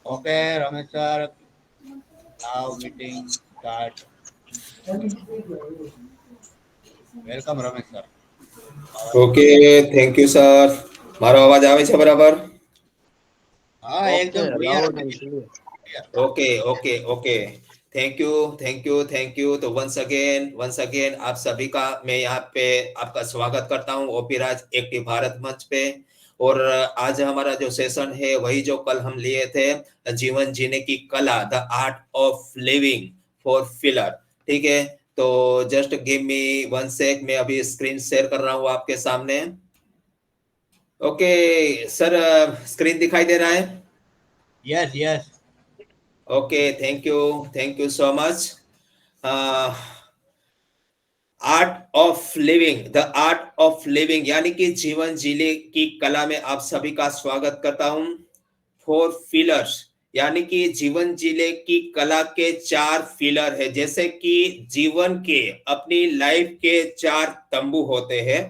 Okay, Ramesh sir. Now meeting start. Welcome, Ramesh sir. Our okay, thank you sir. મારો અવાજ આવે છે બરાબર? हाँ एकदम Okay, क्लियर loud आवाज and है, clear. clear. Okay, okay, okay. Thank you, thank you, thank you. तो वंस अगेन आप सभी का मैं यहाँ पे आपका स्वागत करता हूँ ओपी राज एक्टिव भारत मंच पे। और आज हमारा जो सेशन है वही जो कल हम लिए थे, जीवन जीने की कला, the art of living for filler. ठीक है, तो just give me one sec, मैं अभी स्क्रीन शेयर कर रहा हूँ आपके सामने। ओके सर, स्क्रीन दिखाई दे रहा है? Yes, yes. Okay, thank you so much. Art of living, the art of living यानी कि जीवन जीने की कला में आप सभी का स्वागत करता हूं। फोर फिलर्स यानी कि जीवन जीने की कला के चार फिलर है। जैसे कि जीवन के अपनी लाइफ के चार तंबू होते हैं,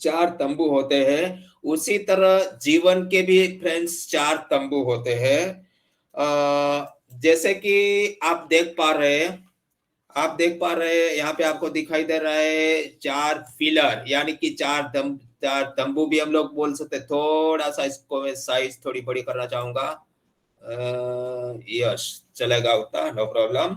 चार तंबू होते हैं, उसी तरह जीवन के भी फ्रेंड्स चार तंबू होते हैं। जैसे कि आप देख पा रहे हैं यहाँ पे आपको दिखाई दे रहा है चार फिलर यानी कि चार तंबू भी हम लोग बोल सकते हैं। थोड़ा सा इसको मैं साइज थोड़ी बड़ी करना चाहूंगा। यस, चलेगा उतना, नो प्रॉब्लम।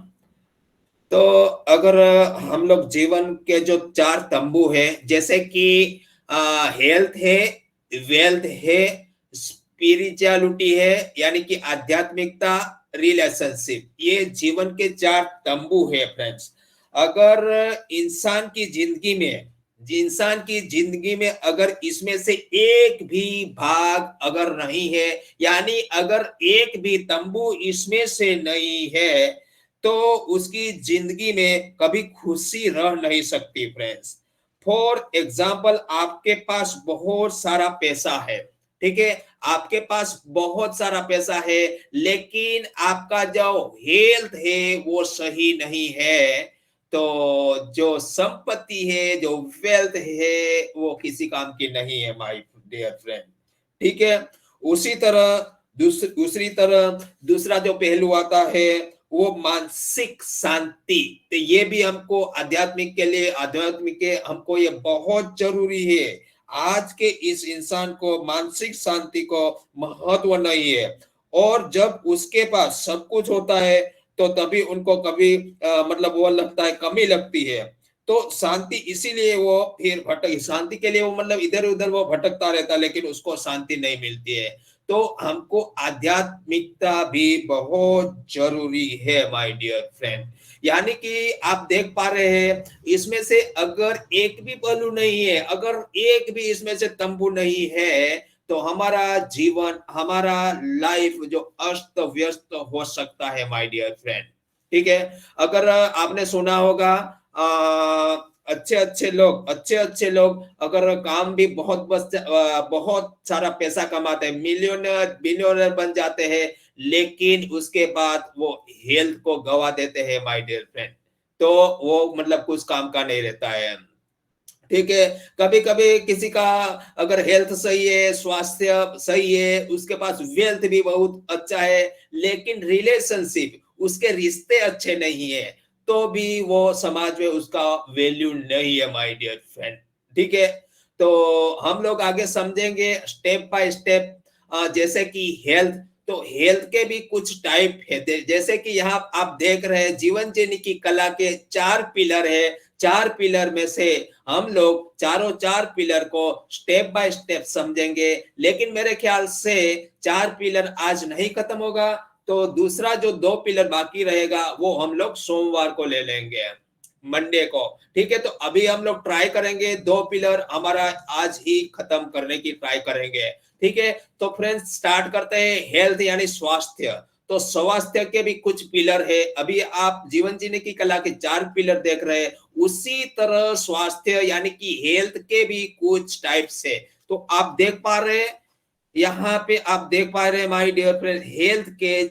तो अगर हम लोग जीवन के जो चार तंबू है, जैसे कि हेल्थ है, वेल्थ है, स्पिरिचुअलिटी है यानी कि आध्यात्मिकता, रिलेशनशिप, ये जीवन के चार तंबू है फ्रेंड्स। अगर इंसान की जिंदगी में अगर इसमें से एक भी भाग अगर नहीं है, यानी अगर एक भी तंबू इसमें से नहीं है, तो उसकी जिंदगी में कभी खुशी रह नहीं सकती फ्रेंड्स। फॉर एग्जाम्पल, आपके पास बहुत सारा पैसा है, ठीक है, आपके पास बहुत सारा पैसा है, लेकिन आपका जो हेल्थ है वो सही नहीं है, तो जो संपत्ति है, जो वेल्थ है, वो किसी काम की नहीं है माय डियर फ्रेंड। ठीक है, उसी तरह दूसरी तरह दूसरा जो पहलू आता है वो मानसिक शांति। तो ये भी हमको आध्यात्मिक के हमको ये बहुत जरूरी है। आज के इस इंसान को मानसिक शांति को महत्व नहीं है, और जब उसके पास सब कुछ होता है तो तभी उनको कभी मतलब वो लगता है, कमी लगती है। तो शांति इसीलिए वो फिर शांति के लिए वो मतलब इधर उधर वो भटकता रहता है, लेकिन उसको शांति नहीं मिलती है। तो हमको आध्यात्मिकता भी बहुत जरूरी है माय डियर फ्रेंड। यानी कि आप देख पा रहे हैं, इसमें से अगर एक भी पहलू नहीं है, अगर एक भी इसमें से तंबू नहीं है, तो हमारा जीवन, हमारा लाइफ जो अस्त व्यस्त हो सकता है माय डियर फ्रेंड। ठीक है, अगर आपने सुना होगा अच्छे अच्छे लोग अगर काम भी बहुत सारा पैसा कमाते हैं, मिलियनर बिलियनर बन जाते हैं, लेकिन उसके बाद वो हेल्थ को गवा देते हैं माय डियर फ्रेंड। तो वो मतलब कुछ काम का नहीं रहता है। ठीक है, कभी कभी किसी का अगर हेल्थ सही है, स्वास्थ्य सही है, उसके पास वेल्थ भी बहुत अच्छा है, लेकिन रिलेशनशिप, उसके रिश्ते अच्छे नहीं है, तो भी वो समाज में उसका वैल्यू नहीं है माय डियर फ्रेंड। ठीक है, तो हम लोग आगे समझेंगे स्टेप बाय स्टेप। जैसे कि हेल्थ, तो हेल्थ के भी कुछ टाइप है। जैसे कि यहाँ आप देख रहे हैं जीवन जीने की कला के चार पिलर है। चार पिलर में से हम लोग चार पिलर को स्टेप बाय स्टेप समझेंगे, लेकिन मेरे ख्याल से चार पिलर आज नहीं खत्म होगा, तो दूसरा जो दो पिलर बाकी रहेगा वो हम लोग सोमवार को ले लेंगे, मंडे को। ठीक है, तो अभी हम लोग ट्राई करेंगे दो पिलर हमारा आज ही खत्म करने की ट्राई करेंगे। ठीक है, तो फ्रेंड्स स्टार्ट करते हैं। हेल्थ यानी स्वास्थ्य, तो स्वास्थ्य के भी कुछ पिलर है। अभी आप जीवन जीने की कला के चार पिलर देख रहे हैं, उसी तरह स्वास्थ्य यानी कि हेल्थ के भी कुछ टाइप्स है। तो आप देख पा रहे हैं, यहाँ पे आप देख पा रहे हैं माय डियर फ्रेंड, हेल्थ के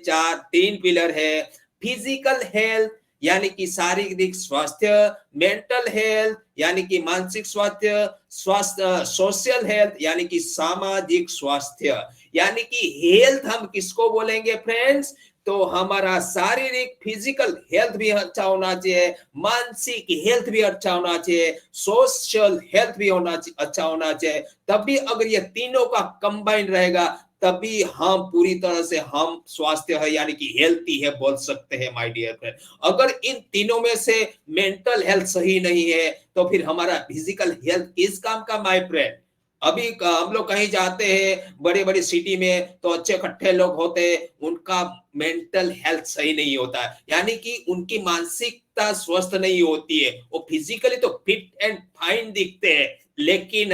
तीन पिलर है। फिजिकल हेल्थ यानी कि शारीरिक स्वास्थ्य, मेंटल हेल्थ यानी कि मानसिक स्वास्थ्य, सोशल हेल्थ यानी कि सामाजिक स्वास्थ्य। यानी कि हेल्थ हम किसको बोलेंगे फ्रेंड्स? तो हमारा शारीरिक फिजिकल हेल्थ भी अच्छा होना चाहिए, मानसिक हेल्थ भी अच्छा होना चाहिए, सोशल हेल्थ भी अच्छा होना चाहिए। तभी अगर ये तीनों का कंबाइन रहेगा तभी हम पूरी तरह से हम स्वास्थ्य है यानी कि हेल्थी है बोल सकते हैं माय डियर फ्रेंड। अगर इन तीनों में से मेंटल हेल्थ सही नहीं है तो फिर हमारा फिजिकल हेल्थ किस काम का माय फ्रेंड? अभी हम लोग कहीं जाते हैं बड़े बड़े सिटी में तो अच्छे खट्टे लोग होते हैं, उनका मेंटल हेल्थ सही नहीं होता है, यानी कि उनकी मानसिकता स्वस्थ नहीं होती है। वो फिजिकली तो फिट एंड फाइन दिखते हैं लेकिन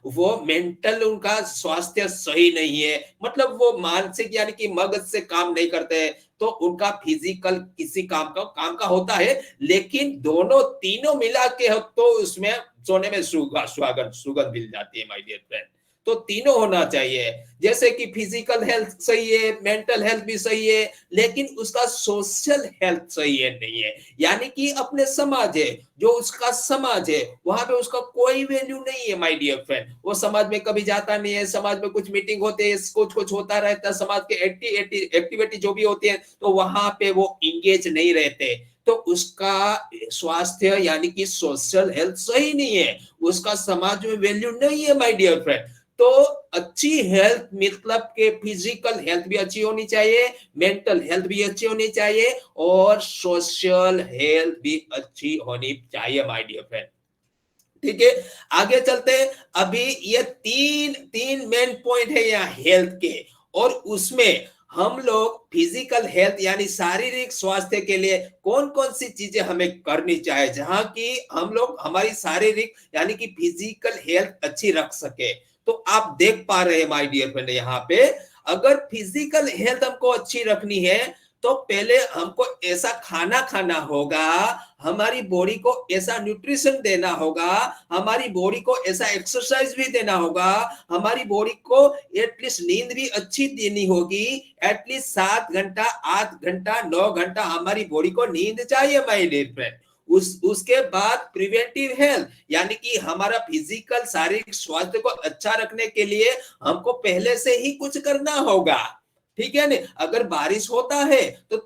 वो मेंटल उनका स्वास्थ्य सही नहीं है, मतलब वो मानसिक यानी कि मगज से काम नहीं करते। तो उनका फिजिकल किसी काम का होता है लेकिन दोनों तीनों मिला के हो तो उसमें सोने में सुगंध सुगंध मिल जाती है माय डियर फ्रेंड। तो तीनों होना चाहिए, जैसे कि फिजिकल हेल्थ सही है, मेंटल हेल्थ भी सही है, लेकिन उसका सोशल हेल्थ सही है नहीं है, यानी कि अपने समाज है, जो उसका समाज है वहां पे उसका कोई वैल्यू नहीं है माय डियर फ्रेंड। वो समाज में कभी जाता नहीं है, समाज में कुछ मीटिंग होते हैं, कुछ कुछ होता रहता है, समाज के एक्टिविटी जो भी होती है तो वहां पे वो इंगेज नहीं रहते, तो उसका स्वास्थ्य यानी कि सोशल हेल्थ सही नहीं है, उसका समाज में वैल्यू नहीं है माय डियर फ्रेंड। तो अच्छी हेल्थ मतलब के फिजिकल हेल्थ भी अच्छी होनी चाहिए, मेंटल हेल्थ भी अच्छी होनी चाहिए और सोशल हेल्थ भी अच्छी होनी चाहिए माय डियर फ्रेंड। ठीक है, आगे चलते हैं। अभी ये तीन तीन मेन पॉइंट है यहाँ हेल्थ के, और उसमें हम लोग फिजिकल हेल्थ यानी शारीरिक स्वास्थ्य के लिए कौन कौन सी चीजें हमें करनी चाहिए जहां की हम लोग हमारी शारीरिक यानी कि फिजिकल हेल्थ अच्छी रख सके। तो आप देख पा रहे हैं माय डियर फ्रेंड, यहाँ पे अगर फिजिकल हेल्थ हमको अच्छी रखनी है तो पहले हमको ऐसा खाना खाना होगा, हमारी बॉडी को ऐसा न्यूट्रिशन देना होगा, हमारी बॉडी को ऐसा एक्सरसाइज भी देना होगा, हमारी बॉडी को एटलीस्ट नींद भी अच्छी देनी होगी, एटलीस्ट 7 घंटा 8 घंटा 9 घंटा हमारी बॉडी को नींद चाहिए माय डियर फ्रेंड। उसके बाद प्रिवेंटिव हेल्थ यानी कि हमारा फिजिकल शारीरिक स्वास्थ्य को अच्छा रखने के लिए हमको पहले से ही कुछ करना होगा। ठीक है ना, अगर बारिश होता है तो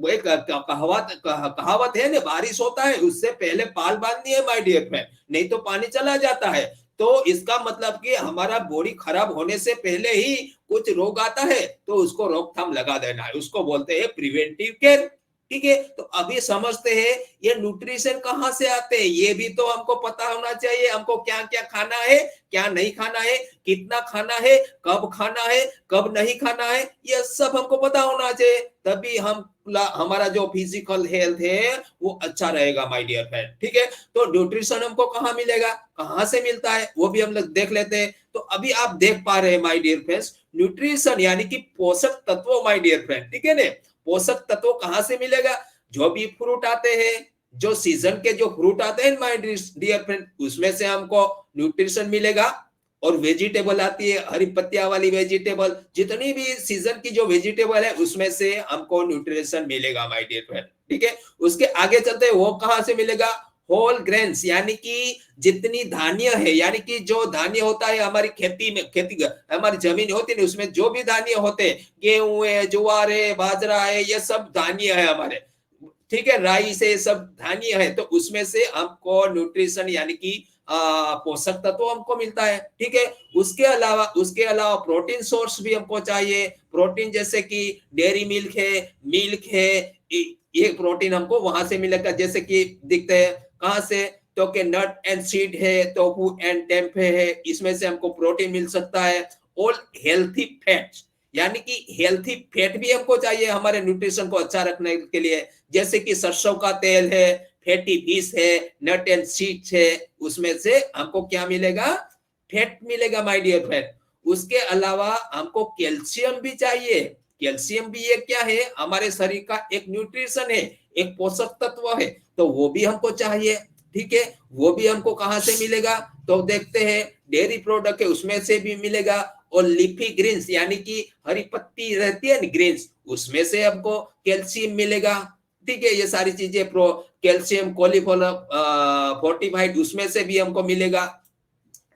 एक कहावत है ना, बारिश होता है उससे पहले पाल बांधनी है माय डियर फ्रेंड, नहीं तो पानी चला जाता है। तो इसका मतलब कि हमारा बॉडी खराब होने से पहले ही कुछ रोग आता है तो उसको रोकथाम लगा देना है, उसको बोलते हैं प्रिवेंटिव केयर। ठीक है, तो अभी समझते हैं ये न्यूट्रिशन कहाँ से आते हैं, ये भी तो हमको पता होना चाहिए, हमको क्या क्या खाना है क्या नहीं खाना है, कितना खाना है, कब खाना है, कब नहीं खाना है, ये सब हमको पता होना चाहिए, तभी हम हमारा जो फिजिकल हेल्थ है वो अच्छा रहेगा माय डियर फ्रेंड। ठीक है, तो न्यूट्रिशन हमको कहाँ मिलेगा, कहाँ से मिलता है, वो भी हम लोग देख लेते हैं। तो अभी आप देख पा रहे हैं माय डियर फ्रेंड्स, न्यूट्रिशन यानी कि पोषक तत्व माय डियर फ्रेंड। ठीक है ना, पोषक तत्व कहाँ से मिलेगा, जो भी फ्रूट आते हैं, जो सीजन के जो फ्रूट आते हैं माय डियर फ्रेंड, उसमें से हमको न्यूट्रिशन मिलेगा। और वेजिटेबल आती है, हरी पत्तियां वाली वेजिटेबल, जितनी भी सीजन की जो वेजिटेबल है उसमें से हमको न्यूट्रिशन मिलेगा माय डियर फ्रेंड। ठीक है, उसके आगे चलते हैं, वो कहां से मिलेगा, होल ग्रेन्स यानी कि जितनी धान्य है, यानी कि जो धान्य होता है हमारी खेती में, खेती हमारी जमीन होती है उसमें जो भी धान्य होते हैं, गेहूं है, ज्वार है, बाजरा है, ये सब धान्य है हमारे। ठीक है, राई से सब धान्य है, तो उसमें से हमको न्यूट्रिशन यानी कि पोषक तत्व हमको मिलता है। ठीक है, उसके अलावा प्रोटीन सोर्स भी हमको चाहिए, प्रोटीन जैसे कि डेयरी मिल्क है, ये प्रोटीन हमको वहां से मिलेगा, जैसे कि दिखते हैं कहां से, तो के नट एंड सीड है, टोफू एंड टेम्पे है, इसमें से हमको प्रोटीन मिल सकता है। और हेल्थी फैट्स यानी कि हेल्थी फैट भी हमको चाहिए हमारे न्यूट्रिशन को अच्छा रखने के लिए, जैसे कि सरसों का तेल है, फैटी फिश है, नट एंड सीड्स है, उसमें से हमको क्या मिलेगा, फैट मिलेगा माय डियर फ्रेंड। उसके अलावा हमको कैल्शियम भी चाहिए, कैल्शियम भी ये क्या है, हमारे शरीर का एक न्यूट्रिशन है, एक पोषक तत्व है, तो वो भी हमको चाहिए। ठीक है, वो भी हमको कहां से मिलेगा, तो देखते हैं डेयरी प्रोडक्ट है उसमें से भी मिलेगा, और लीफी ग्रीन्स यानी कि हरी पत्ती रहती है ना ग्रीन्स, उसमें से हमको कैल्शियम मिलेगा। ठीक है, ये सारी चीजें प्रो कैल्शियम कोलिफोर्टिफाइड उसमें से भी हमको मिलेगा।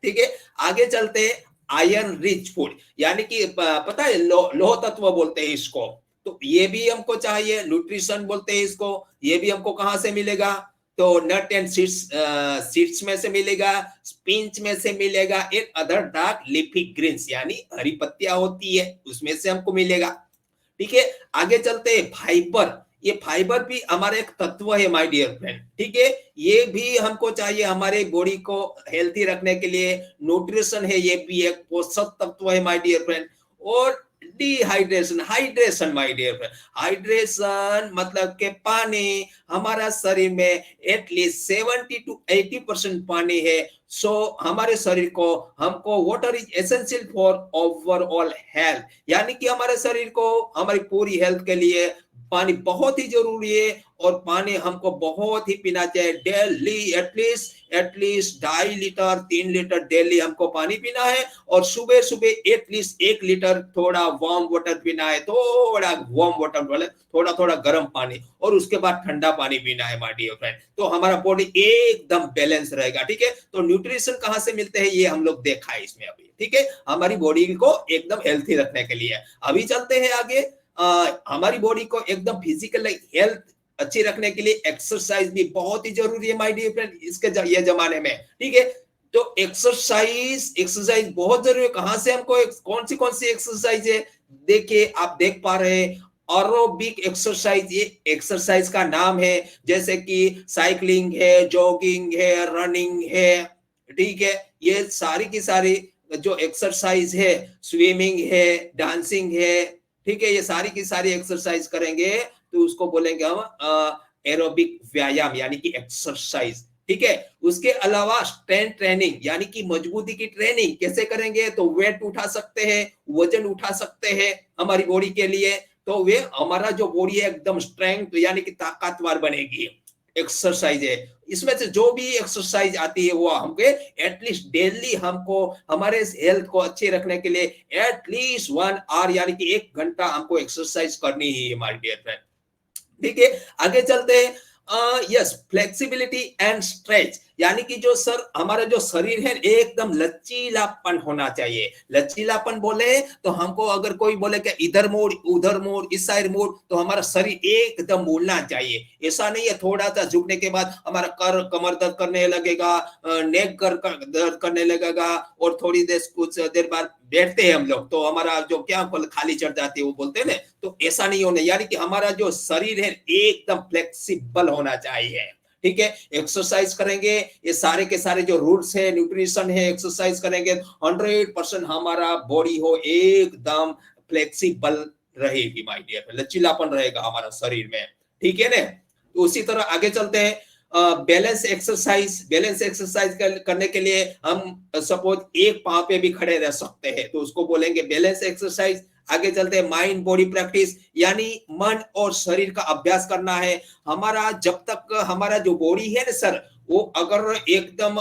ठीक है, आगे चलते हैं, आयरन रिच फूड, यानी कि पता है लोह तत्व बोलते हैं इसको, तो ये भी हमको चाहिए, न्यूट्रिशन बोलते हैं इसको, ये भी हमको कहाँ से मिलेगा, तो नट एंड सीड्स, सीड्स में से मिलेगा, स्पिंच में से मिलेगा, एक अदर डार्क लीफी ग्रीन्स यानी हरी पत्तियां होती है उसमें से हमको मिलेगा। ठीक है, आगे चलते हैं फाइबर, ये फाइबर भी हमारा एक तत्व है माय डियर फ्रेंड। ठीक है, ये भी हमको चाहिए हमारे बॉडी को हेल्थी रखने के लिए, न्यूट्रिशन है, ये भी एक पोषक तत्व है माय डियर फ्रेंड। और dehydration, hydration my dear friend, hydration मतलब के पानी, हमारा शरीर में एटलीस्ट 70 to 80% पानी है। सो हमारे शरीर को, हमको water is essential for overall health, यानी कि हमारे शरीर को, हमारी पूरी हेल्थ के लिए पानी बहुत ही जरूरी है। और पानी हमको बहुत ही पीना चाहिए daily, at least 2.5 litre 3 litre daily हमको पानी पीना है। और सुबह सुबह एटलीस्ट 1 लीटर थोड़ा वार्म वाटर पीना है, थोड़ा वार्म वाटर बोले, थोड़ा थोड़ा गर्म पानी, और उसके बाद ठंडा पानी पीना है माय डियर फ्रेंड। तो हमारा बॉडी एकदम बैलेंस रहेगा। ठीक है, तो न्यूट्रिशन कहाँ से मिलते हैं ये हम लोग देखा है इसमें अभी। ठीक है, हमारी बॉडी को एकदम हेल्थी रखने के लिए। अभी चलते हैं आगे, हमारी बॉडी को एकदम फिजिकल हेल्थ अच्छी रखने के लिए एक्सरसाइज भी बहुत ही जरूरी है माय डियर फ्रेंड इसके ये जमाने में। ठीक है, तो एक्सरसाइज बहुत जरूरी है। कहां से हमको कौन सी एक्सरसाइज है, देखिए आप देख पा रहे हैं, एरोबिक एक्सरसाइज, ये एक्सरसाइज का नाम है, जैसे कि साइकिलिंग है, जॉगिंग है, रनिंग है। ठीक है, ये सारी की सारी जो एक्सरसाइज है, स्विमिंग है, डांसिंग है। ठीक है, ये सारी की सारी एक्सरसाइज करेंगे तो उसको बोलेंगे हम एरोबिक व्यायाम यानी कि एक्सरसाइज। ठीक है, उसके अलावा स्ट्रेंथ ट्रेनिंग यानी कि मजबूती की ट्रेनिंग कैसे करेंगे, तो वेट उठा सकते हैं, वजन उठा सकते हैं हमारी बॉडी के लिए, तो वे हमारा जो बॉडी है एकदम स्ट्रेंथ यानी कि ताकतवर बनेगी। एक्सरसाइज है, इसमें से जो भी एक्सरसाइज आती है वो हमको एटलीस्ट डेली हमको हमारे हेल्थ को अच्छे रखने के लिए एटलीस्ट 1 आवर यानी कि 1 घंटा हमको एक्सरसाइज करनी ही है माय डियर फ्रेंड। ठीक है, आगे चलते हैं। यस, फ्लेक्सिबिलिटी एंड स्ट्रेच, यानी कि जो सर हमारा जो शरीर है एकदम लचीलापन होना चाहिए। लचीलापन बोले तो हमको अगर कोई बोले कि इधर मोड़ उधर मोड़ इस साइड मोड़, तो हमारा शरीर एकदम मुड़ना चाहिए। ऐसा नहीं है थोड़ा सा झुकने के बाद हमारा कमर दर्द करने लगेगा, नेक दर्द करने लगेगा, और थोड़ी देर कुछ देर बाद बैठते हैं हम लोग तो हमारा जो क्या खाली चढ़ जाती है वो बोलते हैं ना, तो ऐसा नहीं होना, यानी कि हमारा जो शरीर है एकदम फ्लेक्सिबल होना चाहिए। ठीक है, एक्सरसाइज करेंगे, ये सारे के सारे जो रूल्स है, न्यूट्रिशन है, एक्सरसाइज करेंगे 100% हमारा बॉडी हो एकदम फ्लेक्सिबल रहेगी माय डियर, लचीलापन रहेगा हमारा शरीर में। ठीक है ना, तो उसी तरह आगे चलते हैं। बैलेंस एक्सरसाइज करने के लिए हम सपोज एक पांव पे भी खड़े रह सकते हैं तो उसको बोलेंगे बैलेंस एक्सरसाइज। आगे चलते हैं माइंड बॉडी प्रैक्टिस, यानी मन और शरीर का अभ्यास करना है हमारा। जब तक हमारा जो बॉडी है ना सर, वो अगर एकदम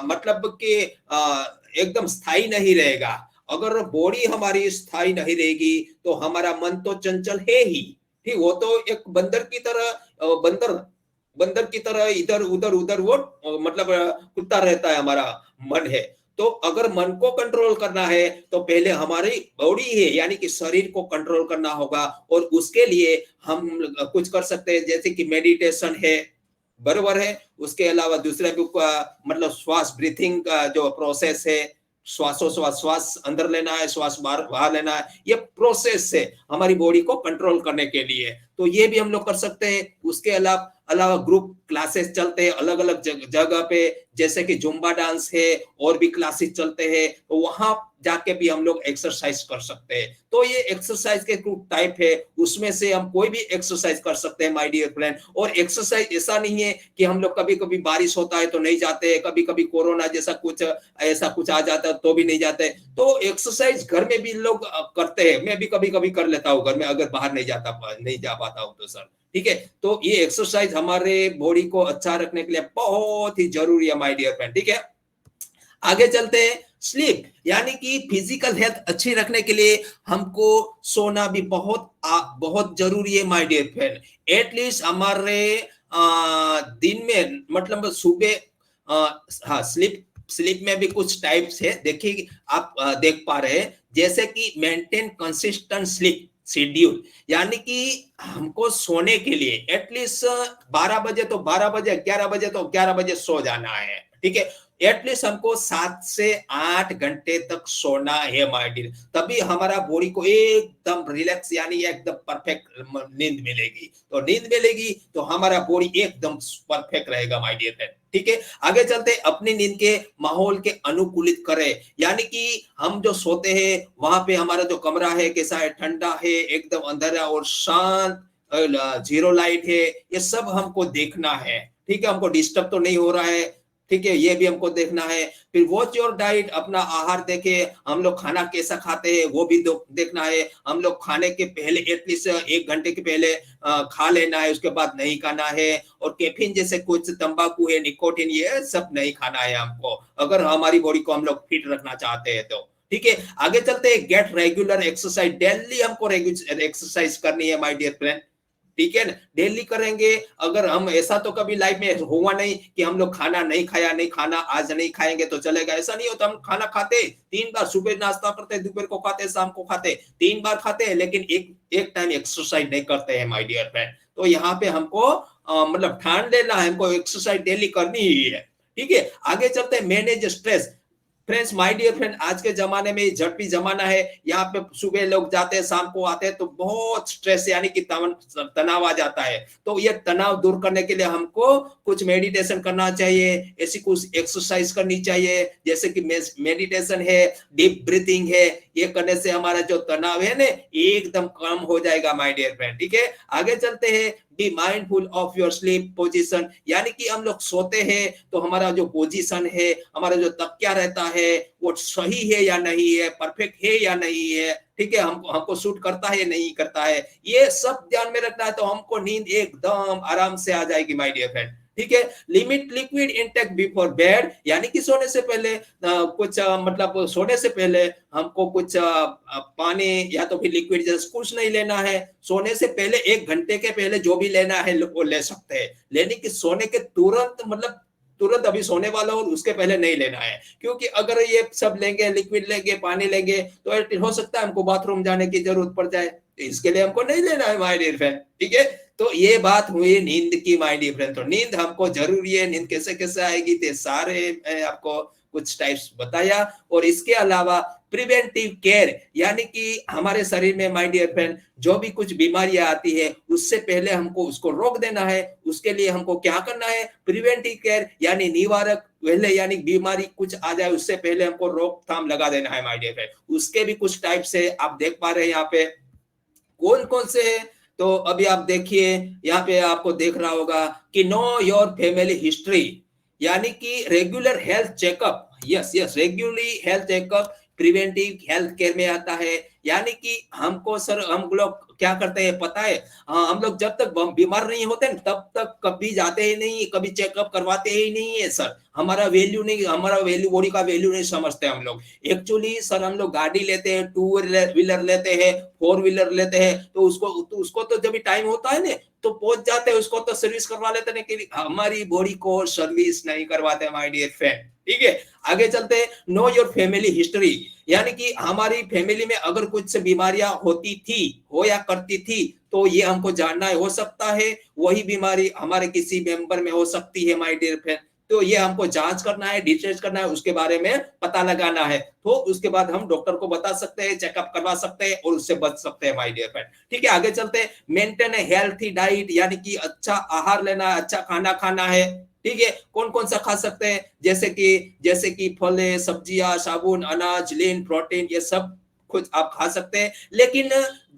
मतलब कि एकदम स्थायी नहीं रहेगा, अगर बॉडी हमारी स्थायी नहीं रहेगी तो हमारा मन तो चंचल है ही। ठीक, वो तो एक बंदर की तरह बंदर की तरह इधर उधर वो मतलब कुत्ता रहता है, हमारा मन है। तो अगर मन को कंट्रोल करना है तो पहले हमारी बॉडी है यानी कि शरीर को कंट्रोल करना होगा, और उसके लिए हम कुछ कर सकते हैं जैसे कि मेडिटेशन है, बराबर है। उसके अलावा दूसरा भी मतलब श्वास ब्रीथिंग का जो प्रोसेस है, श्वास अंदर लेना है, श्वास बाहर लेना है, ये प्रोसेस है हमारी बॉडी को कंट्रोल करने के लिए, तो ये भी हम लोग कर सकते हैं। उसके अलावा ग्रुप क्लासेस चलते हैं अलग अलग जगह पे, जैसे कि जुम्बा डांस है, और भी क्लासेस चलते हैं, तो वहां जाके भी हम लोग एक्सरसाइज कर सकते हैं। तो ये एक्सरसाइज के ग्रुप टाइप है, उसमें से हम कोई भी एक्सरसाइज कर सकते हैं माय डियर फ्रेंड। और एक्सरसाइज ऐसा नहीं है कि हम लोग कभी कभी बारिश होता है तो नहीं जाते, कभी कभी कोरोना जैसा कुछ ऐसा कुछ आ जाता है तो भी नहीं जाते, तो एक्सरसाइज घर में भी लोग करते हैं। मैं भी कभी कभी कर लेता हूँ घर में, अगर बाहर नहीं जा पाता हूँ तो सर। ठीक है, तो ये एक्सरसाइज हमारे बॉडी को अच्छा रखने के लिए बहुत ही जरूरी है माय डियर फ्रेंड। ठीक है, आगे चलते हैं। स्लीप, यानी कि फिजिकल हेल्थ अच्छी रखने के लिए हमको सोना भी बहुत जरूरी है माय डियर फ्रेंड। एटलीस्ट हमारे दिन में मतलब सुबह हाँ स्लीप स्लीप में भी कुछ टाइप्स है, देखिए आप देख पा रहे हैं, जैसे कि मेंटेन कंसिस्टेंट स्लीप शेड्यूल, यानी कि हमको सोने के लिए एटलीस्ट 12 बजे तो 12 बजे, 11 बजे तो 11 बजे सो जाना है, ठीक है। एटलीस्ट हमको 7 से 8 घंटे तक सोना है माय डियर, तभी हमारा बॉडी को एकदम रिलैक्स यानी एकदम परफेक्ट नींद मिलेगी। तो नींद मिलेगी तो हमारा बॉडी एकदम परफेक्ट रहेगा माय डियर फ्रेंड, ठीक है। आगे चलते अपनी नींद के माहौल के अनुकूलित करें, यानी कि हम जो सोते हैं वहां पे हमारा जो कमरा है कैसा है, ठंडा है, एकदम अंधेरा और शांत, जीरो लाइट है, ये सब हमको देखना है, ठीक है। हमको डिस्टर्ब तो नहीं हो रहा है, ठीक है, ये भी हमको देखना है। फिर वॉच योर डाइट, अपना आहार देखे, हम लोग खाना कैसा खाते हैं वो भी देखना है। हम लोग खाने के पहले एटलीस्ट 1 घंटे के पहले खा लेना है, उसके बाद नहीं खाना है। और कैफीन जैसे कुछ तंबाकू है, निकोटीन, ये सब नहीं खाना है हमको, अगर हमारी बॉडी को हम लोग फिट रखना चाहते हैं तो, ठीक है। आगे चलते हैं, गेट रेगुलर एक्सरसाइज, डेली हमको रेगुलर एक्सरसाइज करनी है माय डियर फ्रेंड, ठीक है ना, डेली करेंगे। अगर हम ऐसा तो कभी लाइफ में हुआ नहीं कि हम लोग खाना नहीं खाया, नहीं खाना आज नहीं खाएंगे तो चलेगा, ऐसा नहीं होता। हम खाना खाते 3 बार, सुबह नाश्ता करते, दोपहर को खाते, शाम को खाते, 3 बार खाते हैं, लेकिन एक टाइम एक्सरसाइज नहीं करते हैं माय डियर फ्रेंड। तो यहाँ पे हमको मतलब ठान लेना है, हमको एक्सरसाइज डेली करनी ही है, ठीक है। आगे चलते हैं, manage stress. Friends, my dear friend, आज के जमाने में झटपी जमाना है, यहाँ पे सुबह लोग जाते हैं, शाम को आते हैं, तो बहुत स्ट्रेस यानी कि तनाव आ जाता है। तो ये तनाव दूर करने के लिए हमको कुछ मेडिटेशन करना चाहिए, ऐसी कुछ एक्सरसाइज करनी चाहिए, जैसे कि मेडिटेशन है, डीप ब्रीथिंग है, ये करने से हमारा जो तनाव है ना एकदम कम हो जाएगा माय डियर फ्रेंड, ठीक है। आगे चलते हैं, be mindful of your sleep position, यानी कि हम लोग सोते हैं तो हमारा जो पोजीशन है, हमारा जो तकिया रहता है वो सही है या नहीं है, परफेक्ट है या नहीं है, ठीक है, हमको सूट करता है या नहीं करता है, ये सब ध्यान में रखना है, तो हमको नींद एकदम आराम से आ जाएगी माय डियर फ्रेंड, ठीक है। Limit liquid intake before bed, यानी कि सोने से पहले कुछ मतलब सोने से पहले हमको कुछ पानी या तो फिर लिक्विड जैसे कुछ नहीं लेना है। सोने से पहले 1 घंटे के पहले जो भी लेना है वो ले सकते हैं, लेकिन कि सोने के तुरंत मतलब तुरंत अभी सोने वाला हो उसके पहले नहीं लेना है, क्योंकि अगर ये सब लेंगे, लिक्विड लेंगे, पानी लेंगे, तो हो सकता है हमको बाथरूम जाने की जरूरत पड़ जाए, तो इसके लिए हमको नहीं लेना है माय डियर फ्रेंड, ठीक है। तो ये बात हुई नींद की माय डियर फ्रेंड। तो नींद हमको जरूरी है, नींद कैसे कैसे आएगी तो सारे आपको कुछ टाइप्स बताया। और इसके अलावा प्रिवेंटिव केयर, यानी कि हमारे शरीर में माय डियर फ्रेंड जो भी कुछ बीमारियां आती है उससे पहले हमको उसको रोक देना है। उसके लिए हमको क्या करना है, प्रिवेंटिव केयर यानी निवारक, पहले यानी बीमारी कुछ आ जाए उससे पहले हमको रोकथाम लगा देना है माय डियर फ्रेंड। उसके भी कुछ टाइप्स है, आप देख पा रहे हैं यहाँ पे कौन कौन से है। तो अभी आप देखिए यहाँ पे आपको देख रहा होगा कि नो योर फैमिली हिस्ट्री, यानी कि regular health checkup, yes yes, regularly health checkup preventive health care में आता है। यानी कि हमको सर हम लोग क्या करते हैं पता है, हम लोग जब तक बीमार नहीं होते तब तक कभी जाते ही नहीं, कभी चेकअप करवाते ही नहीं है सर। हमारा वैल्यू नहीं, हमारा वैल्यू, बॉडी का वैल्यू नहीं समझते हम लोग। एक्चुअली सर हम लोग गाड़ी लेते हैं, 2 व्हीलर लेते हैं, 4 व्हीलर लेते हैं, तो उसको तो जब भी टाइम होता है ना तो पहुंच जाते हैं, उसको तो सर्विस करवा लेते हैं, कि हमारी बॉडी को सर्विस नहीं करवाते माय डियर फ्रेंड, ठीक है। आगे चलते हैं, नो योर फैमिली हिस्ट्री, यानी कि हमारी फैमिली में अगर कुछ बीमारियां होती थी हो या करती थी तो ये हमको जानना है। हो सकता है वही बीमारी हमारे किसी मेंबर में हो सकती है माय डियर फ्रेंड, तो ये हमको जांच करना है, डिटेल्स करना है, उसके बारे में पता लगाना है, तो उसके बाद हम डॉक्टर को बता सकते हैं, चेकअप करवा सकते हैं और उससे बच सकते हैं माय डियर फ्रेंड, ठीक है। आगे चलते हैं, मेंटेन ए हेल्थी डाइट, यानी कि अच्छा आहार लेना है, अच्छा खाना खाना है, ठीक है। कौन कौन सा खा सकते हैं, जैसे कि फले, सब्जियां, साबुन, अनाज, लीन प्रोटीन, ये सब कुछ आप खा सकते हैं, लेकिन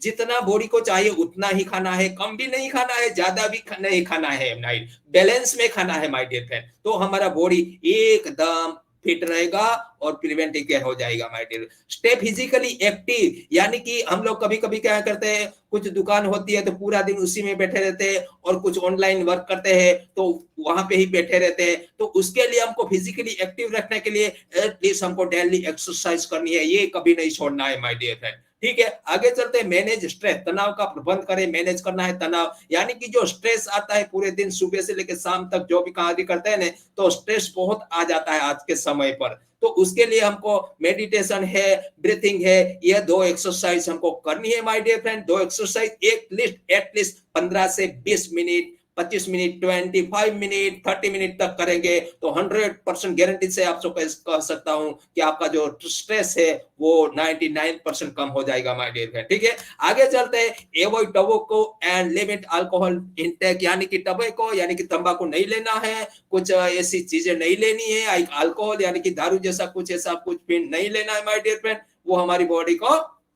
जितना बॉडी को चाहिए उतना ही खाना है, कम भी नहीं खाना है, ज्यादा भी नहीं खाना है, नाइट बैलेंस में खाना है माय डियर फ्रेंड। तो हमारा बॉडी एकदम फिट रहेगा और प्रिवेंटिव केयर हो जाएगा my dear. Stay physically active, यानी कि हम लोग कभी कभी क्या करते हैं, कुछ दुकान होती है तो पूरा दिन उसी में बैठे रहते हैं, और कुछ ऑनलाइन वर्क करते हैं तो वहां पे ही बैठे रहते हैं। तो उसके लिए हमको फिजिकली एक्टिव रखने के लिए एटलीस्ट हमको डेली एक्सरसाइज करनी है, ये कभी नहीं छोड़ना है माय डियर फ्रेंड, ठीक है, आगे चलते हैं मैनेज स्ट्रेस, तनाव का प्रबंध करें, मैनेज करना है तनाव, यानी कि जो स्ट्रेस आता है पूरे दिन सुबह से लेकर शाम तक जो भी कार्य करते हैं ना, तो स्ट्रेस बहुत आ जाता है आज के समय पर। तो उसके लिए हमको मेडिटेशन है, ब्रीथिंग है, ये 2 एक्सरसाइज हमको करनी है my dear friend. 2 exercise at least 15 से 20 मिनट, 25 मिनट, 25 मिनट, 30 मिनट तक करेंगे तो 100% गारंटी से आपको कह सकता हूं कि आपका जो स्ट्रेस है वो 99% कम हो जाएगा माय डियर फ्रेंड। ठीक है, आगे चलते हैं। Avoid tobacco and limit alcohol intake, यानी कि टोबैको यानी कि तंबाकू नहीं लेना है, कुछ ऐसी चीजें नहीं लेनी है, अल्कोहल यानी कि दारू जैसा कुछ ऐसा कुछ भी नहीं लेना है माय डियर फ्रेंड। वो हमारी बॉडी को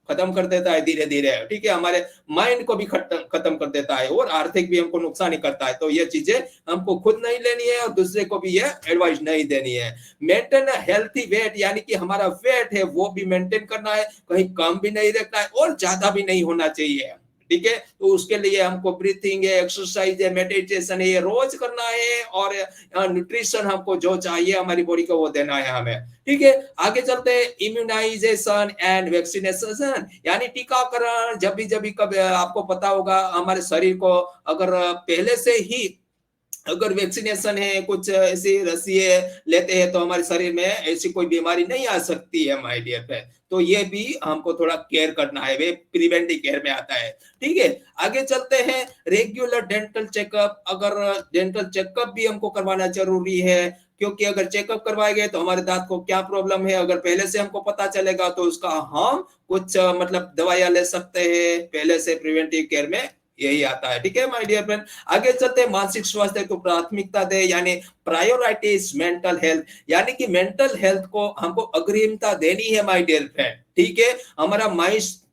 खत्म कर देता है धीरे धीरे। ठीक है, हमारे माइंड को भी खत्म कर देता है और आर्थिक भी हमको नुकसान ही करता है। तो ये चीजें हमको खुद नहीं लेनी है और दूसरे को भी ये एडवाइस नहीं देनी है। मेंटेन हेल्थी वेट, यानी कि हमारा वेट है वो भी मेंटेन करना है, कहीं कम भी नहीं रखना है और ज्यादा भी नहीं होना चाहिए। ठीक है, तो उसके लिए हमको ब्रीथिंग है, एक्सरसाइज है, मेडिटेशन है, ये रोज करना है और न्यूट्रिशन हमको जो चाहिए हमारी बॉडी को वो देना है हमें। ठीक है, आगे चलते हैं। इम्यूनाइजेशन एंड वैक्सीनेशन, यानी टीकाकरण। जब भी कभी आपको पता होगा हमारे शरीर को अगर पहले से ही अगर वैक्सीनेशन है, कुछ ऐसी रस्सी लेते हैं तो हमारे शरीर में ऐसी कोई बीमारी नहीं आ सकती है माय डियर फ्रेंड। तो ये भी हमको थोड़ा केयर करना है, वे प्रिवेंटिव केयर में आता है। ठीक है, आगे चलते हैं। रेगुलर डेंटल चेकअप, अगर डेंटल चेकअप भी हमको करवाना जरूरी है, क्योंकि अगर चेकअप करवाएंगे तो हमारे दांत को क्या प्रॉब्लम है अगर पहले से हमको पता चलेगा तो उसका हम कुछ मतलब दवाइयां ले सकते हैं पहले से, प्रिवेंटिव केयर में यही आता है। ठीक है माय डियर फ्रेंड, आगे चलते हैं। मानसिक स्वास्थ्य को प्राथमिकता दे, यानी प्रायोरिटीज मेंटल हेल्थ, यानी कि मेंटल हेल्थ को हमको अग्रिमता देनी है माय डियर फ्रेंड। ठीक है, हमारा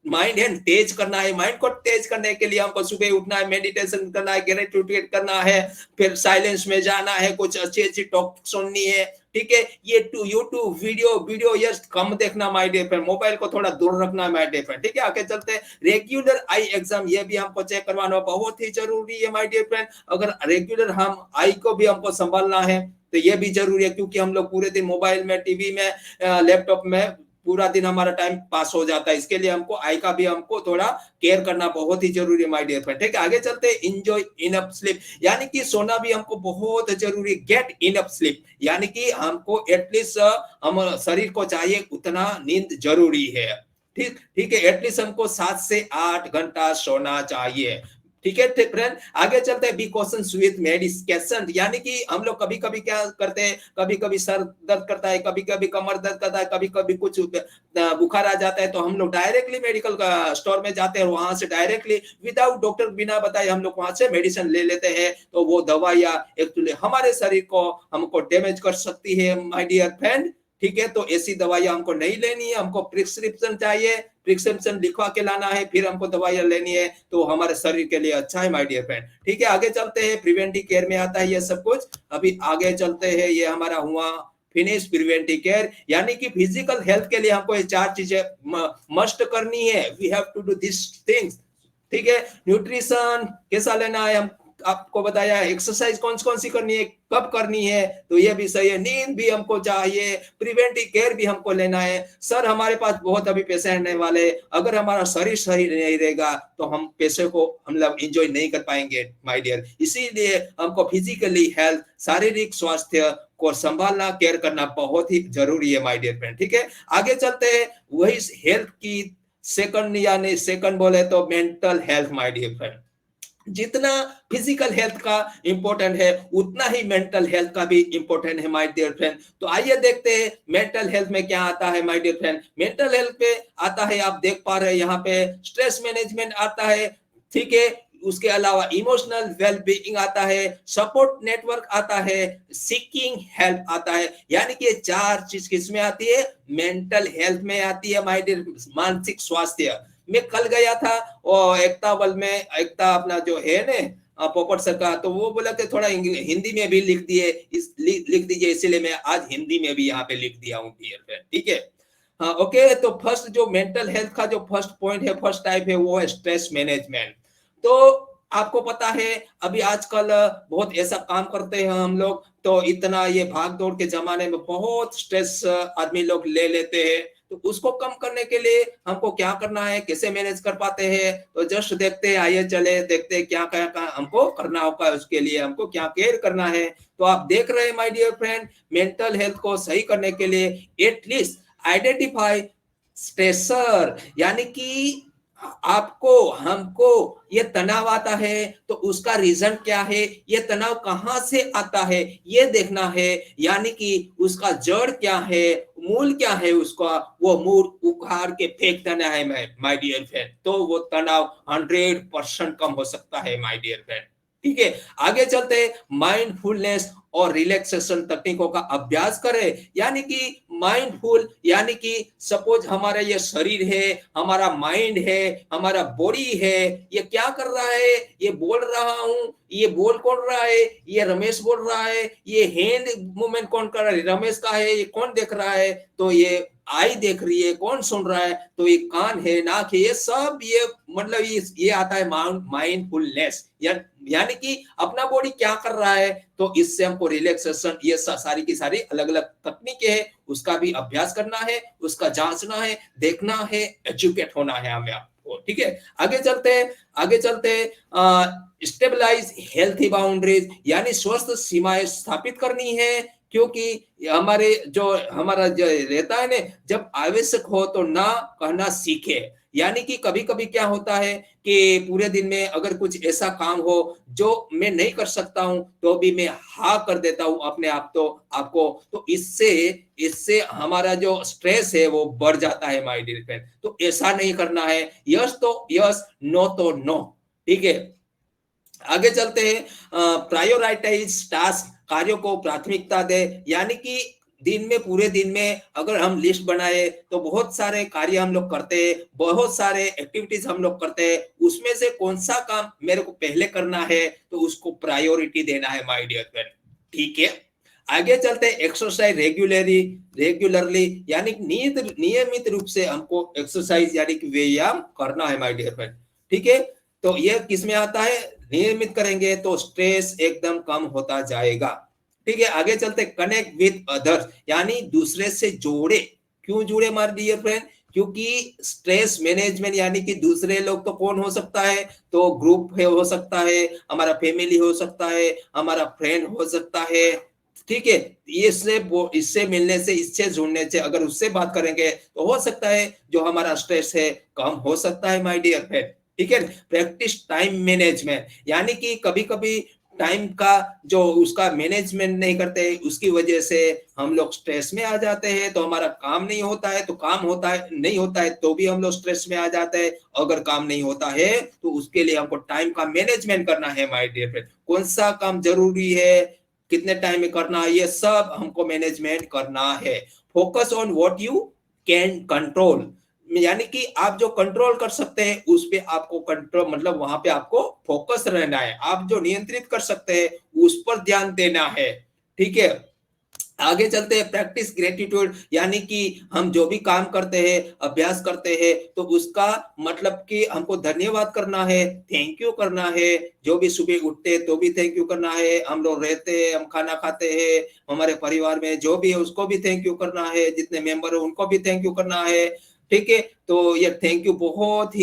माइंड है तेज करना है, माइंड को तेज करने के लिए हमको सुबह उठना है, मेडिटेशन करना है, ग्रेटिट्यूड करना है, फिर साइलेंस में जाना है, कुछ अच्छी अच्छी टॉक सुननी है। ठीक है, ये यूट्यूब वीडियो ये कम देखना माय डियर फ्रेंड, मोबाइल को थोड़ा दूर रखना है माय डियर फ्रेंड। ठीक है, आगे चलते हैं। रेगुलर आई एग्जाम, ये भी हमको चेक करवाना बहुत ही जरूरी है माय डियर फ्रेंड। अगर रेगुलर हम आई को भी हमको संभालना है तो ये भी जरूरी है, क्योंकि हम लोग पूरे दिन मोबाइल में, टीवी में, लैपटॉप में पूरा दिन हमारा टाइम पास हो जाता है। इसके लिए हमको आई का भी हमको थोड़ा केयर करना बहुत ही जरूरी है माय डियर फ्रेंड। ठीक है, आगे चलते हैं। एंजॉय इनफ स्लीप, यानी कि सोना भी हमको बहुत जरूरी। गेट इनफ स्लीप, यानी कि हमको एटलीस्ट हम शरीर को चाहिए उतना नींद जरूरी है। ठीक है, एटलीस्ट हमको 7 से 8 घंटा सोना चाहिए। ठीक है फ्रेंड, आगे चलते हैं। बी कॉशन्स विद मेडिकेशन, यानी कि हम लोग कभी कभी क्या करते हैं, कभी कभी सर दर्द करता है, कभी कभी कमर दर्द करता है, कभी कभी कुछ बुखार आ जाता है तो हम लोग डायरेक्टली मेडिकल स्टोर में जाते हैं और वहां से डायरेक्टली विदाउट डॉक्टर बिना बताए हम लोग वहां से मेडिसिन ले लेते हैं। तो वो दवाइयां एक्चुअली हमारे शरीर को हमको डैमेज कर सकती है माय डियर फ्रेंड। ठीक है, तो ऐसी दवाइयां हमको नहीं लेनी है, हमको प्रिस्क्रिप्शन चाहिए, प्रिस्क्रिप्शन लिखवा के लाना है, फिर हमको दवाइयां लेनी है, तो हमारे शरीर के लिए अच्छा है माय डियर फ्रेंड। ठीक है, आगे चलते हैं। प्रिवेंटिव केयर में आता है ये सब कुछ। अभी आगे चलते हैं, ये हमारा हुआ फिनिश प्रिवेंटिव केयर, यानी कि फिजिकल हेल्थ के लिए हमको ये 4 चीजें मस्ट करनी है। We have to do this things. ठीक है, न्यूट्रिशन कैसा लेना है हम आपको बताया, एक्सरसाइज कौन सी करनी है, कब करनी है, तो ये भी सही है। नींद भी हमको चाहिए, प्रिवेंटिव केयर भी हमको लेना है। सर हमारे पास बहुत अभी पैसे आने वाले, अगर हमारा शरीर सही नहीं रहेगा तो हम पैसे को हम लोग एंजॉय नहीं कर पाएंगे माय डियर। इसीलिए हमको फिजिकली हेल्थ, शारीरिक स्वास्थ्य को संभालना, केयर करना बहुत ही जरूरी है माय डियर फ्रेंड। ठीक है, आगे चलते हैं। वही हेल्थ की सेकंड, यानी सेकंड बोले तो mental health my dear friend. जितना फिजिकल हेल्थ का इंपॉर्टेंट है उतना ही मेंटल हेल्थ का भी इंपॉर्टेंट है माय डियर फ्रेंड। तो आइए देखते हैं मेंटल हेल्थ में क्या आता है my dear friend. Mental health पे आता है, आप देख पा रहे हैं यहाँ पे स्ट्रेस मैनेजमेंट आता है। ठीक है, उसके अलावा इमोशनल वेलबीइंग आता है, सपोर्ट नेटवर्क आता है, सीकिंग हेल्प आता है, यानी कि ये 4 चीज किसमें आती है, मेंटल हेल्थ में आती है माय डियर। मानसिक स्वास्थ्य मैं कल गया था और एकता बल में, एकता अपना जो है ना पोपट सर का, तो वो बोला कि थोड़ा हिंदी में भी लिख दीजिए, इसलिए मैं आज हिंदी में भी यहाँ पे लिख दिया हूँ डियर फ्रेंड। ठीक है, हाँ ओके। तो फर्स्ट जो मेंटल हेल्थ का जो फर्स्ट पॉइंट है, फर्स्ट टाइप है, वो है स्ट्रेस मैनेजमेंट। तो आपको पता है अभी आजकल बहुत ऐसा काम करते हैं हम लोग, तो इतना ये भाग दौड़ के जमाने में बहुत स्ट्रेस आदमी लोग ले लेते हैं। तो उसको कम करने के लिए हमको क्या करना है, कैसे मैनेज कर पाते हैं, तो जस्ट देखते हैं, आइए चले देखते हैं क्या क्या क्या हमको करना होगा, उसके लिए हमको क्या केयर करना है। तो आप देख रहे हैं my dear friend, mental health को सही करने के लिए एटलीस्ट आइडेंटिफाई स्ट्रेसर, यानी कि आपको हमको ये तनाव आता है तो उसका रीजन क्या है, ये तनाव कहां से आता है ये देखना है, यानी कि उसका जड़ क्या है, मूल क्या है उसका, वो मूल उखाड़ के फेंक देना है माय डियर फ्रेंड, तो वो तनाव 100% कम हो सकता है माय डियर फ्रेंड। ठीक है, आगे चलते माइंडफुलनेस और रिलैक्सेशन तकनीकों का अभ्यास करें, यानी कि माइंडफुल, यानी कि सपोज हमारा ये शरीर है, हमारा माइंड है, हमारा बॉडी है, ये क्या कर रहा है, ये बोल रहा हूं, ये बोल कौन रहा है, ये रमेश बोल रहा है, ये हैंड मूवमेंट कौन कर रहा है, रमेश का है, ये कौन देख रहा है, तो ये आई देख रही है, कौन सुन रहा है, तो ये कान है, नाक है, ये सब ये मतलब ये आता है माइंडफुलनेस, यानी कि अपना बॉडी क्या कर रहा है, तो इससे हमको रिलैक्सेशन, ये सारी की सारी अलग अलग तकनीकें है, उसका भी अभ्यास करना है, उसका जांचना है, देखना है, एजुकेट होना है हमें आपको। ठीक है, आगे चलते स्टेबलाइज हेल्थी बाउंड्रीज, यानी स्वस्थ सीमाएं स्थापित करनी है, क्योंकि हमारा जो रहता है ना, जब आवश्यक हो तो ना कहना सीखे, यानी कि कभी कभी क्या होता है कि पूरे दिन में अगर कुछ ऐसा काम हो जो मैं नहीं कर सकता हूं तो भी मैं हाँ कर देता हूं अपने आप तो आपको, तो इससे इससे हमारा जो स्ट्रेस है वो बढ़ जाता है माय डियर फ्रेंड, तो ऐसा नहीं करना है, यस तो यस, नो तो नो। ठीक है, आगे चलते हैं प्रायोरिटाइज टास्क, कार्यों को प्राथमिकता दे, यानी कि दिन में पूरे दिन में अगर हम लिस्ट बनाए तो बहुत सारे कार्य हम लोग करते हैं, बहुत सारे एक्टिविटीज हम लोग करते हैं, उसमें से कौन सा काम मेरे को पहले करना है तो उसको प्रायोरिटी देना है माय डियर फ्रेंड। ठीक है, आगे चलते हैं एक्सरसाइज रेगुलरली, यानी नियमित रूप से हमको एक्सरसाइज यानी कि व्यायाम करना है माय डियर फ्रेंड। ठीक है, तो ये किस में आता है, नियमित करेंगे तो स्ट्रेस एकदम कम होता जाएगा। ठीक है, आगे चलते कनेक्ट विद अदर्स, यानी दूसरे से जोड़े, क्यों जुड़े माय डियर फ्रेंड, क्योंकि स्ट्रेस मैनेजमेंट, यानी कि दूसरे लोग तो कौन हो सकता है, तो ग्रुप है, हो सकता है हमारा फैमिली, हो सकता है हमारा फ्रेंड, हो सकता है। ठीक है, इससे मिलने से, इससे जुड़ने से, अगर उससे बात करेंगे तो हो सकता है जो हमारा स्ट्रेस है कम हो सकता है माय डियर फ्रेंड। ठीक है, प्रैक्टिस टाइम मैनेजमेंट, यानी कि कभी कभी टाइम का जो उसका मैनेजमेंट नहीं करते, उसकी वजह से हम लोग स्ट्रेस में आ जाते हैं, तो हमारा काम नहीं होता है, तो काम होता है नहीं होता है तो भी हम लोग स्ट्रेस में आ जाते हैं, अगर काम नहीं होता है तो उसके लिए हमको टाइम का मैनेजमेंट करना है माय डियर फ्रेंड, कौन सा काम जरूरी है, कितने टाइम में करना है, ये सब हमको मैनेजमेंट करना है। Focus on what you can control, यानी कि आप जो कंट्रोल कर सकते हैं उस पे आपको कंट्रोल, मतलब वहां पे आपको फोकस रहना है, आप जो नियंत्रित कर सकते हैं उस पर ध्यान देना है। ठीक है, आगे चलते हैं प्रैक्टिस ग्रेटिट्यूड, यानी कि हम जो भी काम करते हैं, अभ्यास करते हैं, तो उसका मतलब कि हमको धन्यवाद करना है, थैंक यू करना है, जो भी सुबह उठते हैं तो भी थैंक यू करना है, हम लोग रहते हैं, हम खाना खाते हैं, हमारे परिवार में जो भी है उसको भी थैंक यू करना है, जितने मेंबर है उनको भी थैंक यू करना है। ठीक है, तो ये थैंक यू बहुत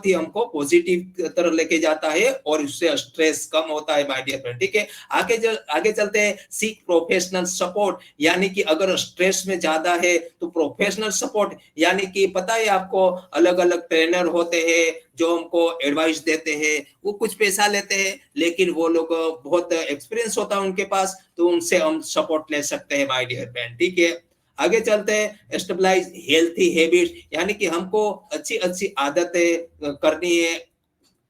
ही हमको पॉजिटिव तरफ लेके जाता है और उससे स्ट्रेस कम होता है माय डियर फ्रेंड। ठीक है, आगे चलते हैं सीक प्रोफेशनल सपोर्ट, यानी कि अगर स्ट्रेस में ज्यादा है तो प्रोफेशनल सपोर्ट, यानी कि पता है आपको अलग अलग ट्रेनर होते हैं जो हमको एडवाइस देते हैं, वो कुछ पैसा लेते हैं लेकिन वो लोग बहुत एक्सपीरियंस होता है उनके पास, तो उनसे हम सपोर्ट ले सकते हैं माय डियर फ्रेंड। ठीक है, आगे चलते हैं स्टेबलाइज हेल्थी हैबिट्स, यानी कि हमको अच्छी अच्छी आदतें करनी है।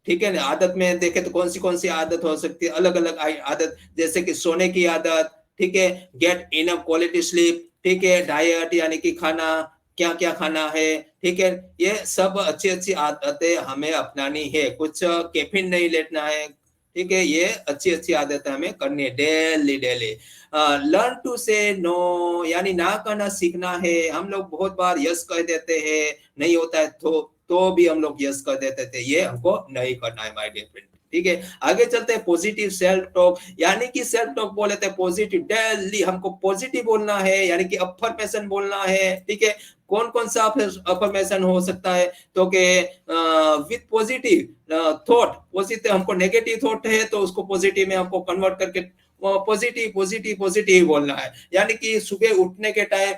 ठीक है ना, आदत में देखें तो कौन सी आदत हो सकती है, अलग अलग आदत, जैसे कि सोने की आदत, ठीक है, गेट इनफ क्वालिटी स्लीप, ठीक है, डाइट यानी कि खाना, क्या क्या खाना है, ठीक है, ये सब अच्छी अच्छी आदतें हमें अपनानी है, कुछ कैफीन नहीं लेना है। ठीक है, ये अच्छी अच्छी आदतें हमें करनी है डेली डेली। लर्न टू से नो, यानी ना कहना सीखना है, हम लोग बहुत बार यस कह देते हैं, नहीं होता है तो भी हम लोग यस कर देते थे, ये हमको नहीं करना है माय डियर फ्रेंड। ठीक है, आगे चलते हैं पॉजिटिव सेल्फ टॉक, यानी कि सेल्फ टॉक बोले थे पॉजिटिव, डेली हमको पॉजिटिव बोलना है, यानी कि अफर्मेशन बोलना है। ठीक है, कौन कौन सा अफर्मेशन हो सकता है? तो के विथ पॉजिटिव थॉट, पॉजिटिव, हमको नेगेटिव थॉट है तो उसको पॉजिटिव में हमको कन्वर्ट करके पॉजिटिव पॉजिटिव पॉजिटिव बोलना है। यानी कि सुबह उठने के टाइम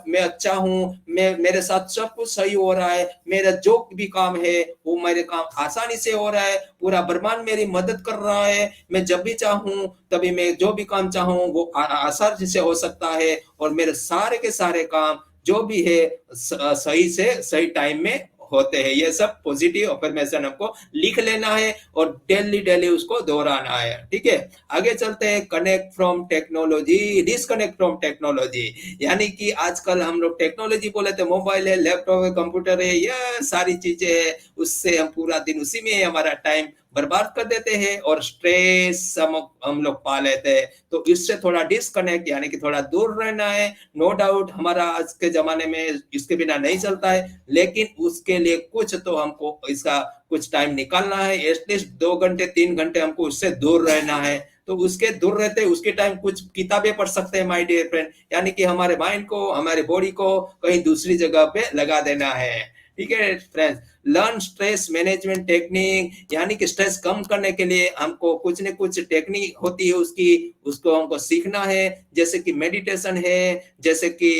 मैं अच्छा हूँ, मेरे साथ सब कुछ सही हो रहा है, मेरा जो भी काम है वो मेरे काम आसानी से हो रहा है, पूरा ब्रह्मांड मेरी मदद कर रहा है, मैं जब भी चाहूँ तभी मैं जो भी काम चाहूँ वो आसानी से हो सकता है, और मेरे सारे के सारे काम जो भी है सही से सही टाइम में होते हैं। ये सब पॉजिटिव अफर्मेशन हमको लिख लेना है और डेली डेली उसको दोहराना है। ठीक है, आगे चलते हैं। Connect from technology, disconnect from technology. यानी कि आजकल हम लोग टेक्नोलॉजी बोले तो मोबाइल है, लैपटॉप है, कंप्यूटर है, ये सारी चीजें है, उससे हम पूरा दिन उसी में हमारा टाइम बर्बाद कर देते हैं और स्ट्रेस हम लोग पा लेते हैं। तो इससे थोड़ा डिस्कनेक्ट यानी कि थोड़ा दूर रहना है। नो डाउट हमारा आज के जमाने में इसके बिना नहीं चलता है, लेकिन उसके लिए कुछ तो हमको इसका कुछ टाइम निकालना है, एटलीस्ट 2 घंटे 3 घंटे हमको उससे दूर रहना है। तो उसके दूर रहते उसके टाइम कुछ किताबें पढ़ सकते हैं माय डियर फ्रेंड, यानी कि हमारे माइंड को, हमारे बॉडी को कहीं दूसरी जगह पे लगा देना है। ठीक है friends, learn stress management technique, यानी कि स्ट्रेस कम करने के लिए हमको कुछ न कुछ टेक्निक होती है उसको हमको सीखना है, जैसे कि मेडिटेशन है, जैसे कि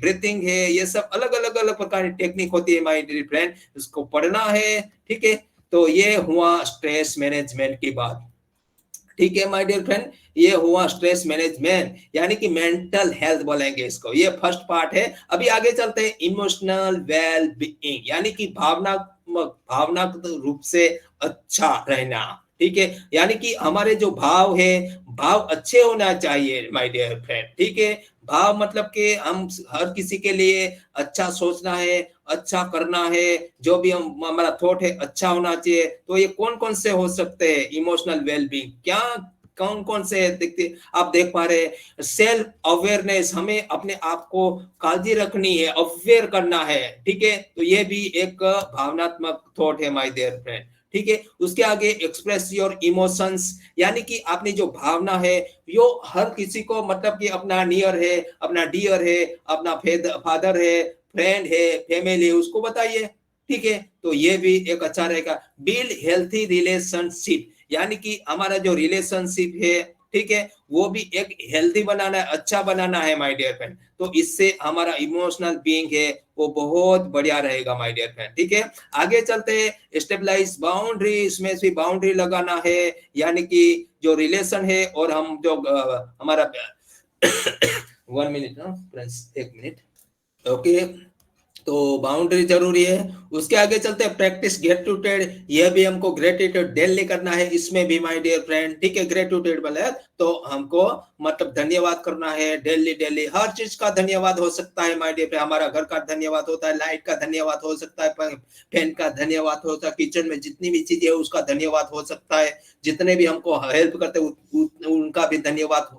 ब्रीथिंग है, ये सब अलग अलग अलग प्रकार की टेक्निक होती है माय डियर फ्रेंड, उसको पढ़ना है। ठीक है, तो ये हुआ स्ट्रेस मैनेजमेंट की बात। ठीक है माय डियर फ्रेंड, ये हुआ स्ट्रेस मैनेजमेंट, यानी कि मेंटल हेल्थ बोलेंगे इसको, ये फर्स्ट पार्ट है। अभी आगे चलते हैं, इमोशनल वेल बीइंग, यानी कि भावनात्मक रूप से अच्छा रहना। ठीक है, यानी कि हमारे जो भाव है, भाव अच्छे होना चाहिए माय डियर फ्रेंड। ठीक है, भाव मतलब कि हम हर किसी के लिए अच्छा सोचना है, अच्छा करना है, जो भी हम हमारा थॉट है अच्छा होना चाहिए। तो ये कौन कौन से हो सकते हैं इमोशनल वेलबींग, क्या कौन कौन से देखते आप देख पा रहे? सेल्फ अवेयरनेस, हमें अपने आप को काळजी रखनी है, अवेयर करना है। ठीक है, तो ये भी एक भावनात्मक थॉट है माय डियर फ्रेंड। ठीक है, उसके आगे एक्सप्रेस योर इमोशंस, यानी कि अपनी जो भावना है यो हर किसी को, मतलब कि अपना नियर है, अपना डियर है, अपना फादर है, फ्रेंड है, फैमिली, उसको बताइए। ठीक है, तो ये भी एक अच्छा रहेगा। बिल्ड हेल्थी रिलेशनशिप, यानी कि हमारा जो रिलेशनशिप है, ठीक है, वो भी एक हेल्थी बनाना है, अच्छा बनाना है माय डियर फ्रेंड। तो इससे हमारा इमोशनल बीइंग है वो बहुत बढ़िया रहेगा माय डियर फ्रेंड। ठीक है, आगे चलते हैं। स्टेबलाइज बाउंड्री, इसमें भी बाउंड्री लगाना है, यानी कि जो रिलेशन है और हम जो हमारा 1 मिनट ना फ्रेंड्स, 1 मिनट। ओके, तो बाउंड्री जरूरी है। उसके आगे चलते हैं, प्रैक्टिस ग्रेटिट्यूड, ये भी हमको ग्रेटिट्यूड डेली करना है इसमें भी माय डियर फ्रेंड। ठीक है, ग्रेटिट्यूड बोले तो हमको मतलब धन्यवाद करना है डेली डेली, हर चीज का धन्यवाद हो सकता है माय डियर फ्रेंड। हमारा घर का धन्यवाद होता है, लाइट का धन्यवाद हो सकता है, फैन का धन्यवाद होता है, किचन में जितनी भी चीजें है उसका धन्यवाद हो सकता है, जितने भी हमको हेल्प करते हैं उनका भी धन्यवाद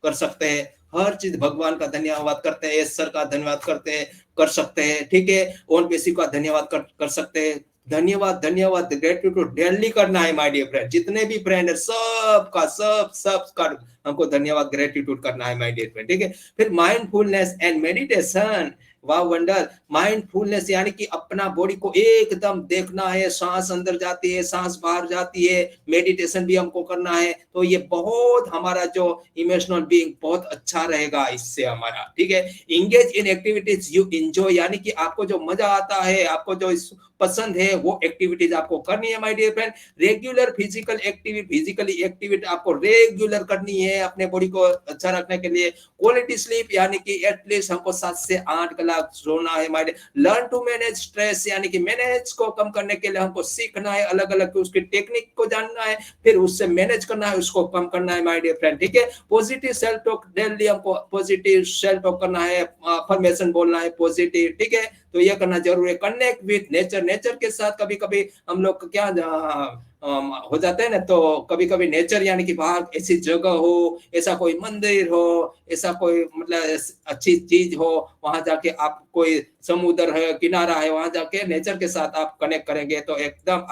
कर सकते हैं, हर चीज भगवान का धन्यवाद करते हैं, ईश्वर का धन्यवाद करते हैं, कर सकते हैं। ठीक है, ओन किसी का धन्यवाद कर सकते हैं। धन्यवाद धन्यवाद ग्रेटिट्यूड डेली करना है माय डियर फ्रेंड, जितने भी फ्रेंड है सबका सब का हमको धन्यवाद ग्रेटिट्यूड करना है माय डियर फ्रेंड। ठीक है, फिर माइंडफुलनेस एंड मेडिटेशन, वाह वंडर, माइंडफुलनेस यानी कि अपना बॉडी को एकदम देखना है, सांस अंदर जाती है, सांस बाहर जाती है, मेडिटेशन भी हमको करना है। तो ये बहुत हमारा जो इमोशनल बीइंग बहुत अच्छा रहेगा इससे हमारा। ठीक है, engage in activities you enjoy, यानी कि आपको जो मजा आता है, आपको जो पसंद है वो एक्टिविटीज आपको करनी है my dear friend. Regular physically activity आपको रेगुलर करनी है अपने बॉडी को अच्छा रखने के लिए। क्वालिटी स्लीप, यानी कि एटलीस्ट हमको 7 से 8 घंटा सोना है my dear. Learn to manage stress, यानी कि मैनेज को कम करने के लिए हमको सीखना है, अलग अलग उसकी टेक्निक को जानना है, फिर उससे मैनेज करना है, उसको कम करना है माय डियर फ्रेंड। ठीक है, पॉजिटिव सेल्फ टॉक, डेली हमको पॉजिटिव सेल्फ टॉक करना है, अफर्मेशन बोलना है पॉजिटिव। ठीक है, तो ये करना जरूरी है। कनेक्ट विद नेचर, नेचर के साथ कभी कभी हम लोग क्या हो जाते हैं ना, तो कभी कभी नेचर यानी कि बाहर ऐसी जगह हो, ऐसा कोई मंदिर हो, ऐसा कोई मतलब अच्छी चीज हो, वहां जाके आप कोई समुद्र है, किनारा है, वहां जाके नेचर के साथ आप कनेक्ट करेंगे तो एकदम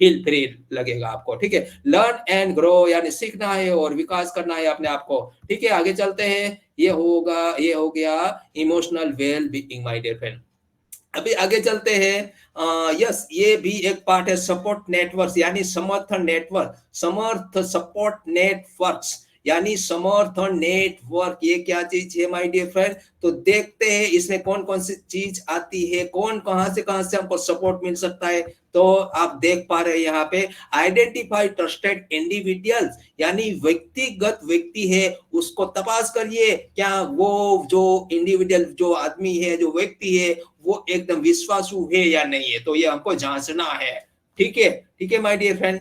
फील फ्री लगेगा आपको। ठीक है, लर्न एंड ग्रो, यानी सीखना है और विकास करना है अपने आप को। ठीक है, आगे चलते हैं। ये हो गया emotional well being my dear friend. अभी आगे चलते हैं। यस, ये भी एक पार्ट है सपोर्ट नेटवर्क, यानी समर्थन नेटवर्क, सपोर्ट नेटवर्क्स, यानी समर्थन नेटवर्क। ये क्या चीज है माय डियर फ्रेंड? तो देखते हैं इसमें कौन कौन सी चीज आती है, कहाँ से हमको सपोर्ट मिल सकता है। तो आप देख पा रहे हैं यहाँ पे, आइडेंटिफाई ट्रस्टेड इंडिविजुअल्स, यानी व्यक्तिगत व्यक्ति है उसको तपास करिए, क्या वो जो इंडिविजुअल, जो आदमी है, जो व्यक्ति है, वो एकदम विश्वासु है या नहीं है। तो ये हमको जांचना है। ठीक है, ठीक है माय डियर फ्रेंड।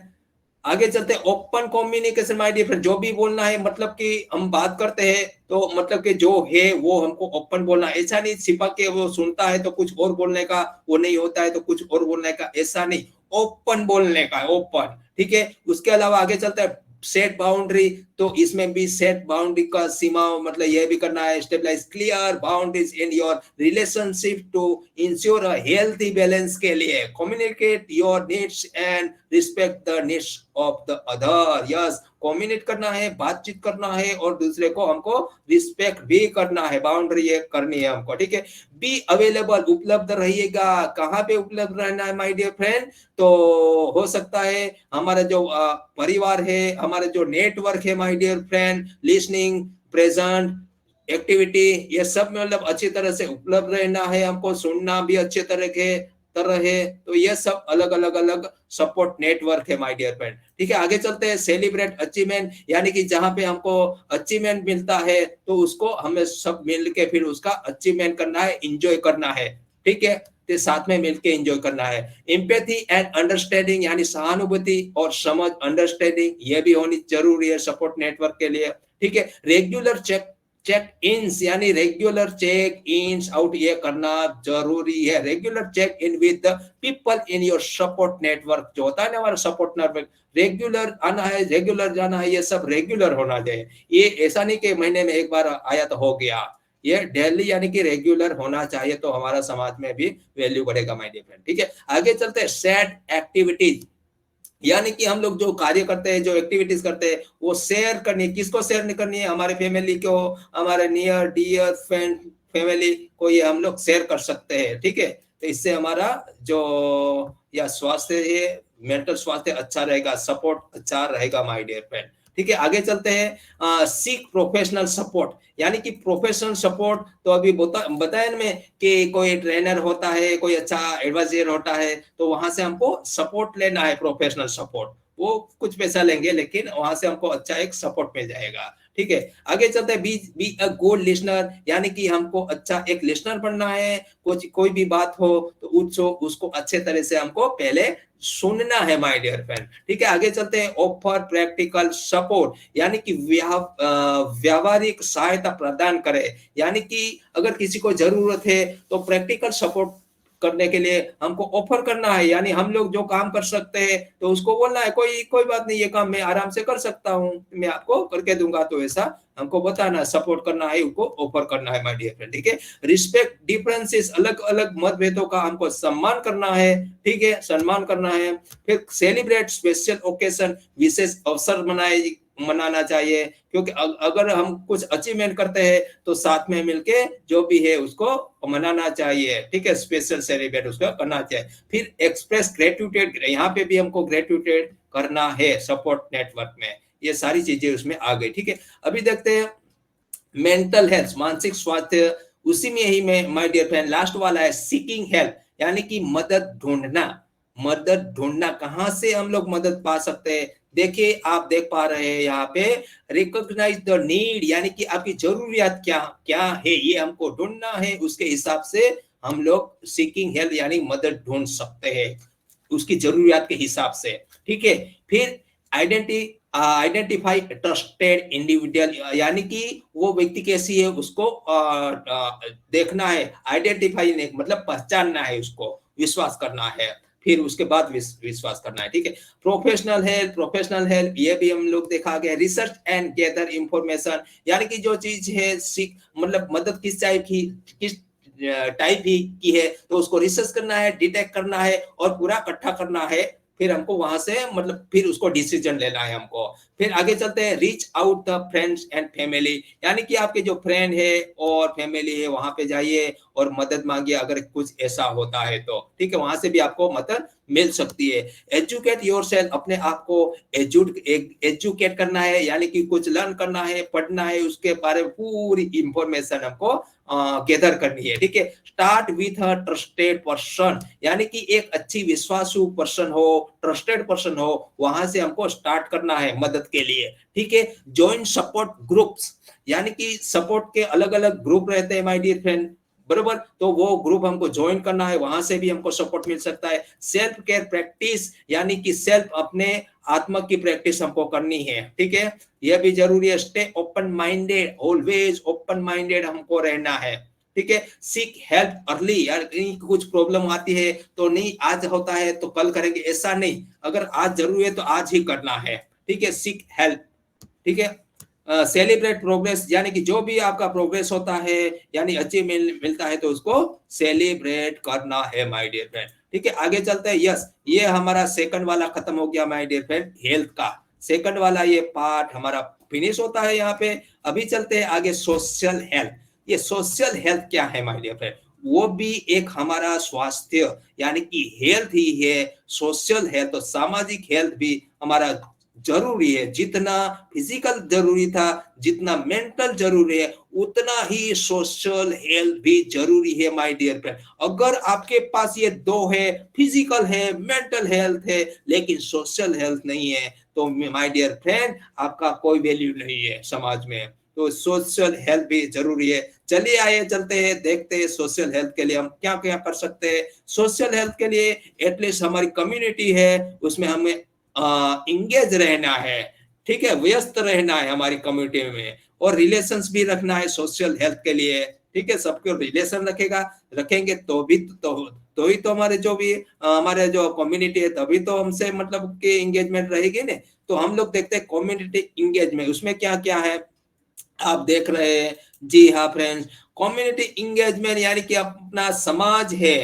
आगे चलते हैं, open communication my dear friend. जो भी बोलना है, मतलब कि हम बात करते हैं तो मतलब कि जो है वो हमको ओपन बोलना, ऐसा नहीं छिपा के वो सुनता है तो कुछ और बोलने का, वो नहीं होता है तो कुछ और बोलने का, ऐसा नहीं, ओपन बोलने का, ओपन। ठीक है, उसके अलावा आगे चलते हैं, सेट बाउंड्री। तो इसमें भी सेट बाउंड्री का सीमा, मतलब यह भी करना है, stabilize clear boundaries in your relationship to ensure a healthy balance के लिए, communicate your needs and respect the needs of the other. Yes, communicate करना है, बातचीत करना है, और दूसरे को हमको रिस्पेक्ट भी करना है, बाउंड्री ये करनी है हमको। ठीक है, बी अवेलेबल, उपलब्ध रहिएगा। कहाँ पे उपलब्ध रहना है माय डियर फ्रेंड? तो हो सकता है हमारा जो परिवार है, हमारा जो नेटवर्क है my dear friend, listening, present, activity, ये सब में मतलब अच्छी तरह से उपलब्ध रहना है हमको, सुनना भी अच्छे तरह है। तो ये सब अलग सपोर्ट नेटवर्क है माय डियर फ्रेंड। ठीक है, आगे चलते हैं, सेलिब्रेट अचीवमेंट, यानी कि जहां पे हमको अचीवमेंट मिलता है तो उसको हमें सब मिल के फिर उसका अचीवमेंट करना है, एंजॉय करना है। ठीक है, तो साथ में मिलके एंजॉय करना है। एम्पैथी एंड अंडरस्टैंडिंग, यानी सहानुभूति और समझ, अंडरस्टैंडिंग, ये भी होनी जरूरी है सपोर्ट नेटवर्क के लिए। ठीक है, रेगुलर चेक इन्स, यानी रेगुलर चेक इन्स आउट ये करना जरूरी है। Regular check in with the people in your support network, जो होता है ना हमारा सपोर्ट नेटवर्क, रेगुलर आना है, रेगुलर जाना है, ये सब रेगुलर होना चाहिए। ये ऐसा नहीं कि महीने में एक बार आया तो हो गया, ये डेली यानी कि रेगुलर होना चाहिए, तो हमारा समाज में भी वैल्यू बढ़ेगा माय डियर फ्रेंड। ठीक है, आगे चलते हैं, सेट एक्टिविटीज, यानी कि हम लोग जो कार्य करते हैं, जो एक्टिविटीज करते हैं, वो शेयर करनी, किसको शेयर नहीं करनी है? हमारे फैमिली को, हमारे नियर डियर फ्रेंड फैमिली को ये हम लोग शेयर कर सकते हैं। ठीक है, तो इससे हमारा जो या स्वास्थ्य है, मेंटल स्वास्थ्य अच्छा रहेगा, सपोर्ट अच्छा रहेगा माय डियर फ्रेंड। ठीक है, आगे चलते हैं, सीक प्रोफेशनल सपोर्ट, यानी कि प्रोफेशनल सपोर्ट। तो अभी बताया ना मैं कि कोई ट्रेनर होता है, कोई अच्छा एडवाइजर होता है, तो वहां से हमको सपोर्ट लेना है, प्रोफेशनल सपोर्ट। वो कुछ पैसा लेंगे लेकिन वहां से हमको अच्छा एक सपोर्ट मिल जाएगा। ठीक है, आगे चलते हैं, बी अ गुड लिसनर, यानी कि हमको अच्छा एक लिसनर बनना है। कोई भी बात हो तो उसको अच्छे तरह से हमको पहले सुनना है माय डियर फ्रेंड। ठीक है, आगे चलते हैं, ऑफर प्रैक्टिकल सपोर्ट, यानी कि व्यावहारिक सहायता प्रदान करे, यानी कि अगर किसी को जरूरत है तो प्रैक्टिकल सपोर्ट करने के लिए हमको ऑफर करना है, यानी हम लोग जो काम कर सकते हैं तो उसको बोलना है, कोई कोई बात नहीं, ये काम मैं आराम से कर सकता हूँ, मैं आपको करके दूंगा, तो ऐसा हमको बताना, सपोर्ट करना है, उनको ऑफर करना है माय डियर फ्रेंड। ठीक है, रिस्पेक्ट डिफरेंसेस, अलग अलग मतभेदों का हमको सम्मान करना है। ठीक है, सम्मान करना है। फिर सेलिब्रेट स्पेशल ओकेशन, विशेष अवसर मनाना चाहिए, क्योंकि अगर हम कुछ अचीवमेंट करते हैं तो साथ में मिलके जो भी है उसको मनाना चाहिए। ठीक है, स्पेशल सेलिब्रेट उसको करना चाहिए। फिर एक्सप्रेस ग्रेटिट्यूड, यहाँ पे भी हमको ग्रेटिट्यूड करना है सपोर्ट नेटवर्क में, ये सारी चीजें उसमें आ गई। ठीक है, अभी देखते हैं मेंटल हेल्थ, मानसिक स्वास्थ्य, उसी में ही में माय डियर फ्रेंड लास्ट वाला है सीकिंग हेल्प, यानी कि मदद ढूंढना। कहां से हम लोग मदद पा सकते हैं? देखिए, आप देख पा रहे हैं यहाँ पे, रिकॉग्नाइज द नीड, यानी कि आपकी जरूरियात क्या क्या है, ये हमको ढूंढना है, उसके हिसाब से हम लोग सीकिंग हेल्प यानी मदद ढूंढ सकते हैं उसकी जरूरियात के हिसाब से। ठीक है, फिर आइडेंटिफाई ट्रस्टेड इंडिविजुअल, यानी कि वो व्यक्ति कैसी है उसको देखना है, आइडेंटिफाई मतलब पहचानना है, उसको विश्वास करना है, फिर उसके बाद विश्वास करना है। ठीक है, प्रोफेशनल हेल्प ये भी हम लोग देखा गया। रिसर्च एंड गैदर इंफॉर्मेशन, यानी कि जो चीज है मतलब मदद किस टाइप की है तो उसको रिसर्च करना है, डिटेक्ट करना है और पूरा इकट्ठा करना है, फिर हमको वहां से मतलब फिर उसको डिसीजन लेना है हमको। फिर आगे चलते हैं, reach out the friends and family, यानी कि आपके जो फ्रेंड है और फैमिली है वहां पे जाइए और मदद मांगिए अगर कुछ ऐसा होता है तो, ठीक है, वहां से भी आपको मदद मिल सकती है। एजुकेट योरसेल्फ, अपने आप को एजुकेट करना है, यानी कि कुछ लर्न करना है, पढ़ना है, उसके बारे में पूरी इंफॉर्मेशन हमको गैदर करनी है, ठीक है। Start with a trusted person, यानी कि एक अच्छी विश्वासु पर्सन हो, ट्रस्टेड पर्सन हो, वहां से हमको स्टार्ट करना है मदद के लिए, ठीक है। ज्वाइन सपोर्ट ग्रुप्स, यानी कि सपोर्ट के अलग अलग ग्रुप रहते हैं माय डियर फ्रेंड, बरोबर, तो वो ग्रुप हमको ज्वाइन करना है, वहां से भी हमको सपोर्ट मिल सकता है। सेल्फ केयर प्रैक्टिस, यानी कि सेल्फ अपने आत्मा की प्रैक्टिस हमको करनी है, ठीक है, यह भी जरूरी है। Stay open minded, always open minded हमको रहना है, ठीक है। सीक हेल्प अर्ली, यार कुछ प्रॉब्लम आती है तो नहीं आज होता है तो कल करेंगे, ऐसा नहीं, अगर आज जरूरी है तो आज ही करना है, ठीक है। सीक हेल्प, ठीक है। सेलिब्रेट प्रोग्रेस, यानी कि जो भी आपका प्रोग्रेस होता है यानी अचीवमेंट मिलता है तो उसको सेलिब्रेट करना है माय डियर फ्रेंड, ठीक है। आगे चलते हैं, यस, ये हमारा सेकंड वाला खत्म हो गया माय डियर फ्रेंड, हेल्थ का सेकंड वाला ये पार्ट हमारा फिनिश होता है यहाँ पे। अभी चलते हैं आगे, सोशल हेल्थ। ये सोशल हेल्थ क्या है माय डियर फ्रेंड, वो भी एक हमारा स्वास्थ्य यानी कि हेल्थ ही है, सोशल हेल्थ और सामाजिक हेल्थ भी हमारा जरूरी है। जितना फिजिकल जरूरी था, जितना मेंटल जरूरी है, उतना ही सोशल हेल्थ भी जरूरी है माय डियर फ्रेंड। अगर आपके पास ये दो है, फिजिकल है, मेंटल हेल्थ है, लेकिन सोशल हेल्थ नहीं है, तो माय डियर फ्रेंड आपका कोई वैल्यू नहीं है समाज में, तो सोशल हेल्थ भी जरूरी है। चलिए आइए चलते हैं, देखते हैं सोशल हेल्थ के लिए हम क्या क्या कर सकते हैं। सोशल हेल्थ के लिए एटलीस्ट हमारी कम्युनिटी है उसमें हमें इंगेज रहना है, ठीक है, व्यस्त रहना है हमारी कम्युनिटी में, और रिलेशंस भी रखना है सोशल हेल्थ के लिए, ठीक है। सबके रिलेशन रखेंगे तो भी तो ही तो हमारे जो भी हमारे जो कम्युनिटी है तभी तो हमसे मतलब कि एंगेजमेंट रहेगी ना। तो हम लोग देखते हैं कम्युनिटी एंगेजमेंट, उसमें क्या क्या है आप देख रहे हैं। जी हाँ फ्रेंड्स, कम्युनिटी इंगेजमेंट यानी कि अपना समाज है,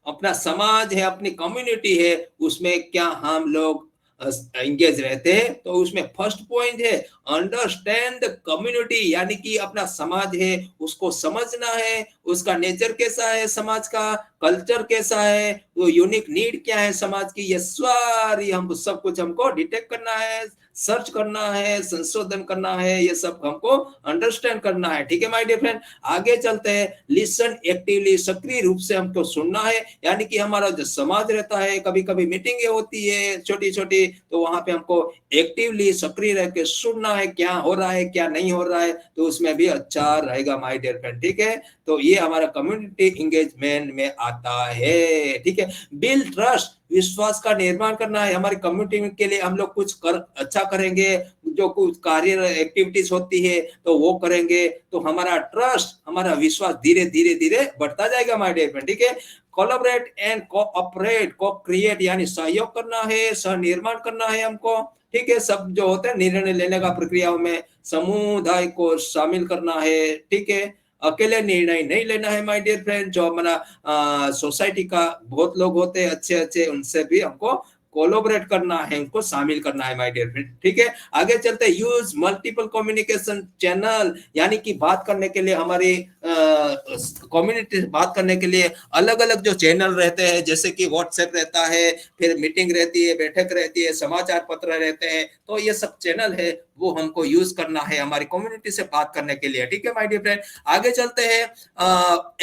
अपना समाज है, अपनी कम्युनिटी है, उसमें क्या हम लोग इंगेज रहते हैं। तो उसमें फर्स्ट पॉइंट है अंडरस्टैंड द कम्युनिटी, यानी कि अपना समाज है उसको समझना है, उसका नेचर कैसा है, समाज का कल्चर कैसा है, वो यूनिक नीड क्या है समाज की, ये सारी हमको सब कुछ हमको डिटेक्ट करना है, सर्च करना है, संशोधन करना है, ये सब हमको अंडरस्टैंड करना है, ठीक है माय डियर फ्रेंड। आगे चलते हैं, लिसन एक्टिवली, सक्रिय रूप से हमको सुनना है, यानी कि हमारा जो समाज रहता है कभी कभी मीटिंगें होती है छोटी छोटी, तो वहां पे हमको एक्टिवली सक्रिय रह के सुनना है क्या हो रहा है क्या नहीं हो रहा है, तो उसमें भी अच्छा रहेगा माय डियर फ्रेंड, ठीक है। तो ये हमारा कम्युनिटी एंगेजमेंट में आता है, ठीक है। बिल्ड ट्रस्ट, विश्वास का निर्माण करना है, हमारी कम्युनिटी के लिए हम लोग कुछ अच्छा करेंगे, जो कुछ कार्य एक्टिविटीज होती है तो वो करेंगे, तो हमारा ट्रस्ट, हमारा विश्वास धीरे धीरे धीरे बढ़ता जाएगा माय डियर फ्रेंड, ठीक है। कोलैबोरेट एंड कोऑपरेट, को क्रिएट यानी सहयोग करना है, सह निर्माण करना है हमको, ठीक है। सब जो होते हैं निर्णय लेने का प्रक्रियाओं में समुदाय को शामिल करना है, ठीक है। अकेले निर्णय नहीं लेना है माय डियर फ्रेंड, जो हमारा सोसाइटी का बहुत लोग होते हैं अच्छे अच्छे, उनसे भी हमको कोलैबोरेट करना है, उनको शामिल करना है माय डियर फ्रेंड, ठीक है। आगे चलते हैं, यूज मल्टीपल कम्युनिकेशन चैनल, यानी कि बात करने के लिए हमारी कम्युनिटी बात करने के लिए अलग अलग जो चैनल रहते हैं, जैसे कि व्हाट्सएप रहता है, फिर मीटिंग रहती है, बैठक रहती है, समाचार पत्र रहते हैं, तो ये सब चैनल है वो हमको यूज करना है हमारी कम्युनिटी से बात करने के लिए, ठीक है माय डियर फ्रेंड। आगे चलते हैं,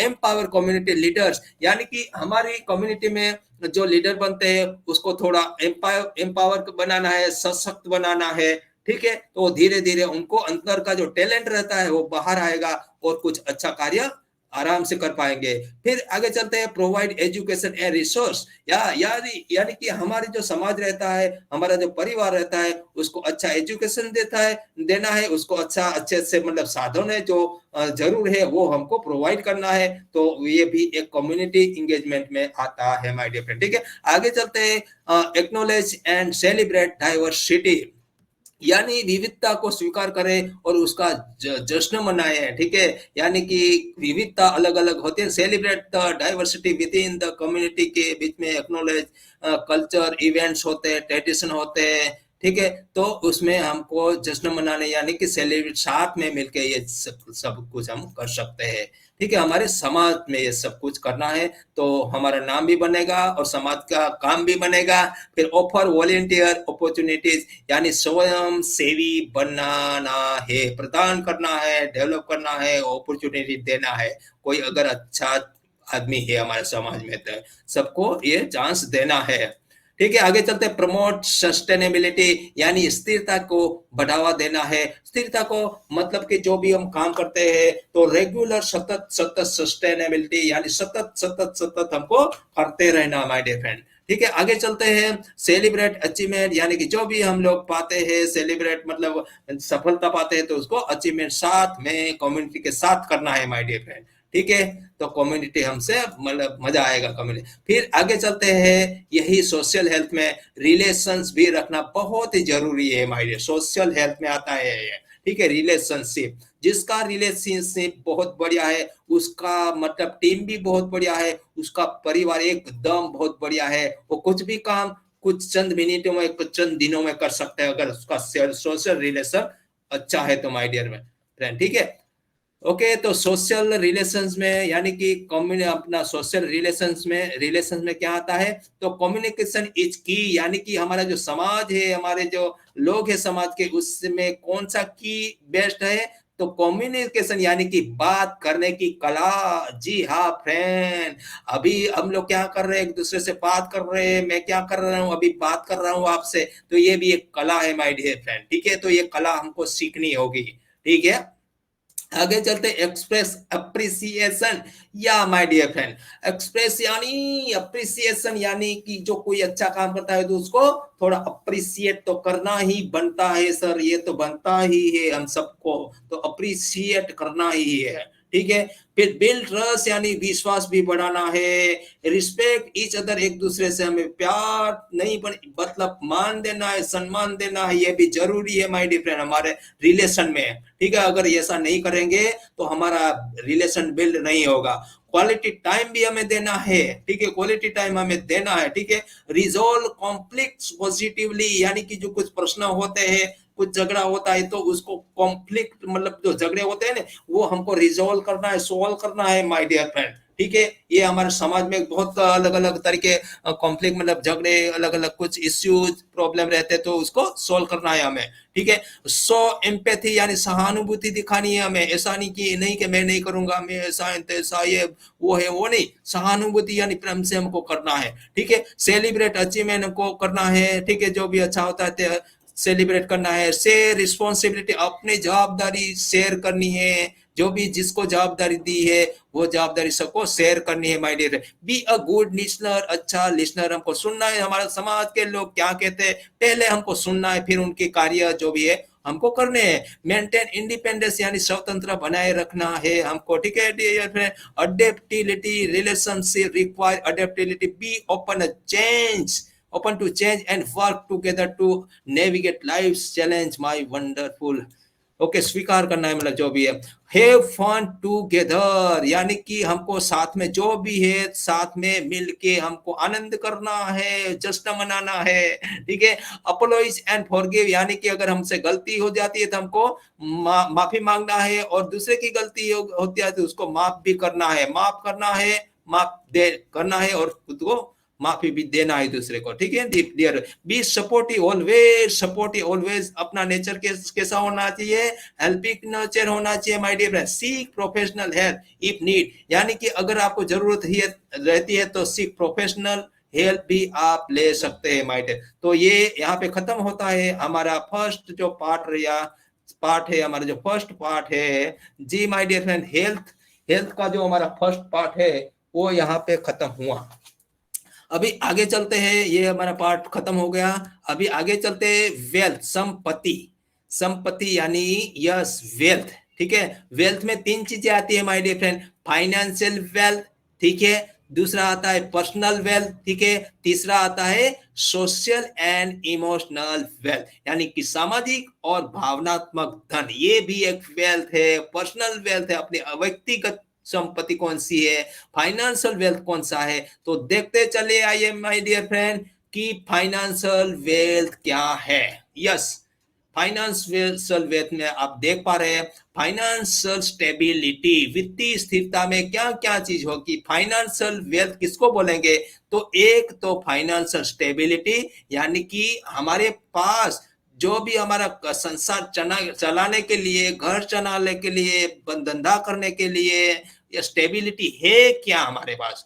एम्पावर कम्युनिटी लीडर्स, यानी कि हमारी कम्युनिटी में जो लीडर बनते हैं उसको थोड़ा एम्पावर बनाना है, सशक्त बनाना है, ठीक है। तो धीरे धीरे उनको अंदर का जो टैलेंट रहता है वो बाहर आएगा और कुछ अच्छा कार्य आराम से कर पाएंगे। फिर आगे चलते हैं, प्रोवाइड एजुकेशन एंड रिसोर्स, यानी कि हमारे जो समाज रहता है, हमारा जो परिवार रहता है, उसको अच्छा एजुकेशन देना है, उसको अच्छे से मतलब साधन है जो जरूर है वो हमको प्रोवाइड करना है, तो ये भी एक कम्युनिटी इंगेजमेंट में आता है माय डियर फ्रेंड, ठीक है। आगे चलते हैं, एक्नॉलेज एंड सेलिब्रेट डाइवर्सिटी, यानी विविधता को स्वीकार करें और उसका जश्न मनाएं, ठीक है। यानी कि विविधता अलग अलग होती है, celebrate the diversity with in the community के बीच में एक्नॉलेज कल्चर इवेंट्स होते हैं, ट्रेडिशन होते हैं, ठीक है। तो उसमें हमको जश्न मनाने यानी कि सेलिब्रेट साथ में मिलके ये सब कुछ हम कर सकते हैं, ठीक है। हमारे समाज में ये सब कुछ करना है तो हमारा नाम भी बनेगा और समाज का काम भी बनेगा। फिर ऑफर वॉलेंटियर अपॉर्चुनिटीज यानी स्वयं सेवी बनना है, प्रदान करना है, डेवलप करना है, अपॉर्चुनिटी देना है। कोई अगर अच्छा आदमी है हमारे समाज में तो सबको ये चांस देना है, ठीक है। आगे चलते प्रमोट सस्टेनेबिलिटी यानी स्थिरता को बढ़ावा देना है। स्थिरता को मतलब कि जो भी हम काम करते हैं तो रेगुलर सतत सतत सस्टेनेबिलिटी यानी सतत सतत सतत हमको करते रहना माय डियर फ्रेंड, ठीक है। आगे चलते हैं सेलिब्रेट अचीवमेंट यानी कि जो भी हम लोग पाते हैं, सेलिब्रेट मतलब सफलता पाते हैं तो उसको अचीवमेंट साथ में कम्युनिटी के साथ करना है माय डियर फ्रेंड, ठीक है। तो कम्युनिटी हमसे मतलब मजा आएगा कम्युनिटी। फिर आगे चलते हैं, यही सोशल हेल्थ में रिलेशंस भी रखना बहुत ही जरूरी है माय डियर, सोशल हेल्थ में आता है ये, ठीक है। रिलेशनशिप, जिसका रिलेशनशिप बहुत बढ़िया है उसका मतलब टीम भी बहुत बढ़िया है, उसका परिवार एकदम बहुत बढ़िया है। वो कुछ भी काम कुछ चंद मिनटों में कुछ चंद दिनों में कर सकते हैं अगर उसका सोशल रिलेशन अच्छा है तो माय डियर फ्रेंड, ठीक है। ओके तो सोशल रिलेशंस में यानी कि कम्युनि अपना सोशल रिलेशंस में क्या आता है तो कम्युनिकेशन इज की यानी कि हमारा जो समाज है, हमारे जो लोग हैं समाज के, उसमें कौन सा की बेस्ट है तो कम्युनिकेशन यानी कि बात करने की कला। जी हाँ फ्रेंड, अभी हम लोग क्या कर रहे हैं, एक दूसरे से बात कर रहे हैं, मैं क्या कर रहा हूँ अभी बात कर रहा हूँ आपसे, तो ये भी एक कला है माय डियर फ्रेंड, ठीक है। तो ये कला हमको सीखनी होगी, ठीक है। आगे चलते एक्सप्रेस अप्रिसिएशन या माय डियर फ्रेंड, एक्सप्रेस यानी अप्रिसिएशन यानी कि जो कोई अच्छा काम करता है तो उसको थोड़ा अप्रिसिएट तो करना ही बनता है सर, ये तो बनता ही है हम सबको, तो अप्रिसिएट करना ही है, ठीक है। फिर बिल्ड ट्रस्ट यानी विश्वास भी बढ़ाना है। रिस्पेक्ट ईच अदर, एक दूसरे से हमें प्यार नहीं मतलब मान देना है, सम्मान देना है, ये भी जरूरी है माय डियर फ्रेंड हमारे रिलेशन में, ठीक है। अगर ऐसा नहीं करेंगे तो हमारा रिलेशन बिल्ड नहीं होगा। क्वालिटी टाइम भी हमें देना है, ठीक है, क्वालिटी टाइम हमें देना है, ठीक है। रिजोल्व कॉन्फ्लिक्ट्स पॉजिटिवली यानी कि जो कुछ प्रश्न होते हैं, कुछ झगड़ा होता है तो उसको कॉन्फ्लिक्ट मतलब जो झगड़े होते हैं ना वो हमको रिजोल्व करना है, सोल्व करना है माय डियर फ्रेंड, ठीक है। ये हमारे समाज में बहुत अलग अलग तरीके कॉन्फ्लिक्ट मतलब झगड़े अलग अलग कुछ इश्यूज प्रॉब्लम रहते हैं तो उसको सोल्व करना है हमें, ठीक है। सो एम्पैथी यानी सहानुभूति दिखानी है हमें, ऐसा नहीं कि मैं नहीं करूंगा, मैं ऐसा ये वो है वो नहीं, सहानुभूति यानी प्रेम से हमको करना है, ठीक है। सेलिब्रेट अचीवमेंट को करना है, ठीक है, जो भी अच्छा होता है सेलिब्रेट करना है। शेयर रिस्पॉन्सिबिलिटी, अपनी जवाबदारी शेयर करनी है, जो भी जिसको जवाबदारी दी है वो जवाबदारी सबको शेयर करनी है my dear. Be a good listener, अच्छा लिसनर, हमको सुनना है हमारे समाज के लोग क्या कहते हैं पहले हमको सुनना है, फिर उनके कार्य जो भी है हमको करने हैं। मेंटेन इंडिपेंडेंस यानी स्वतंत्र बनाए रखना है हमको, ठीक है। Adaptability, relationship require adaptability, be open change, open to change and work together to navigate life's challenge my wonderful, okay स्वीकार करना है मतलब जो भी है। हैव फन टुगेदर यानी कि हमको साथ में जो भी है साथ में मिलके हमको आनंद करना है, जश्न मनाना है, ठीक है। अपोलोइज एंड फॉरगिव यानी कि अगर हमसे गलती हो जाती है तो हमको माफी मांगना है, और दूसरे की गलती होती है तो उसको माफ भी करना है, माफ करना है, माफ दे करना है और खुद को माफी भी देना है दूसरे को, ठीक है। डियर बी सपोर्टिव ऑलवेज, अपना नेचर कैसा होना चाहिए, हेल्पिंग नेचर होना चाहिए my dear friend. Seek professional help if need यानी कि अगर आपको जरूरत ही रहती है तो सीक प्रोफेशनल हेल्प भी आप ले सकते हैं माय डियर। तो ये यहाँ पे खत्म होता है हमारा फर्स्ट जो पार्ट है, हमारा जो फर्स्ट पार्ट है जी माय डियर फ्रेंड, हेल्थ का जो हमारा फर्स्ट पार्ट है वो यहाँ पे खत्म हुआ। अभी आगे चलते हैं, ये हमारा पार्ट खत्म हो गया। अभी आगे चलते हैं वेल्थ, संपत्ति यानी यस वेल्थ, ठीक है। वेल्थ में तीन चीजें आती है my dear friend, financial wealth, ठीक है, दूसरा आता है पर्सनल वेल्थ, ठीक है। तीसरा आता है सोशल एंड इमोशनल वेल्थ, यानी कि सामाजिक और भावनात्मक धन, ये भी एक वेल्थ है। पर्सनल वेल्थ है, अपनी व्यक्तिगत संपत्ति कौन सी है, फाइनेंशियल वेल्थ कौन सा है। तो देखते चले आइए माय डियर फ्रेंड कि फाइनेंशियल वेल्थ क्या है। यस, फाइनेंशियल वेल्थ में आप देख पा रहे हैं फाइनेंशियल स्टेबिलिटी, वित्तीय स्थिरता में क्या क्या चीज होगी। फाइनेंशियल वेल्थ किसको बोलेंगे, तो एक तो फाइनेंशियल स्टेबिलिटी, यानी कि हमारे पास जो भी हमारा संसार चलाने के लिए, घर चलाने के लिए, धंधा करने के लिए, ये स्टेबिलिटी है क्या हमारे पास,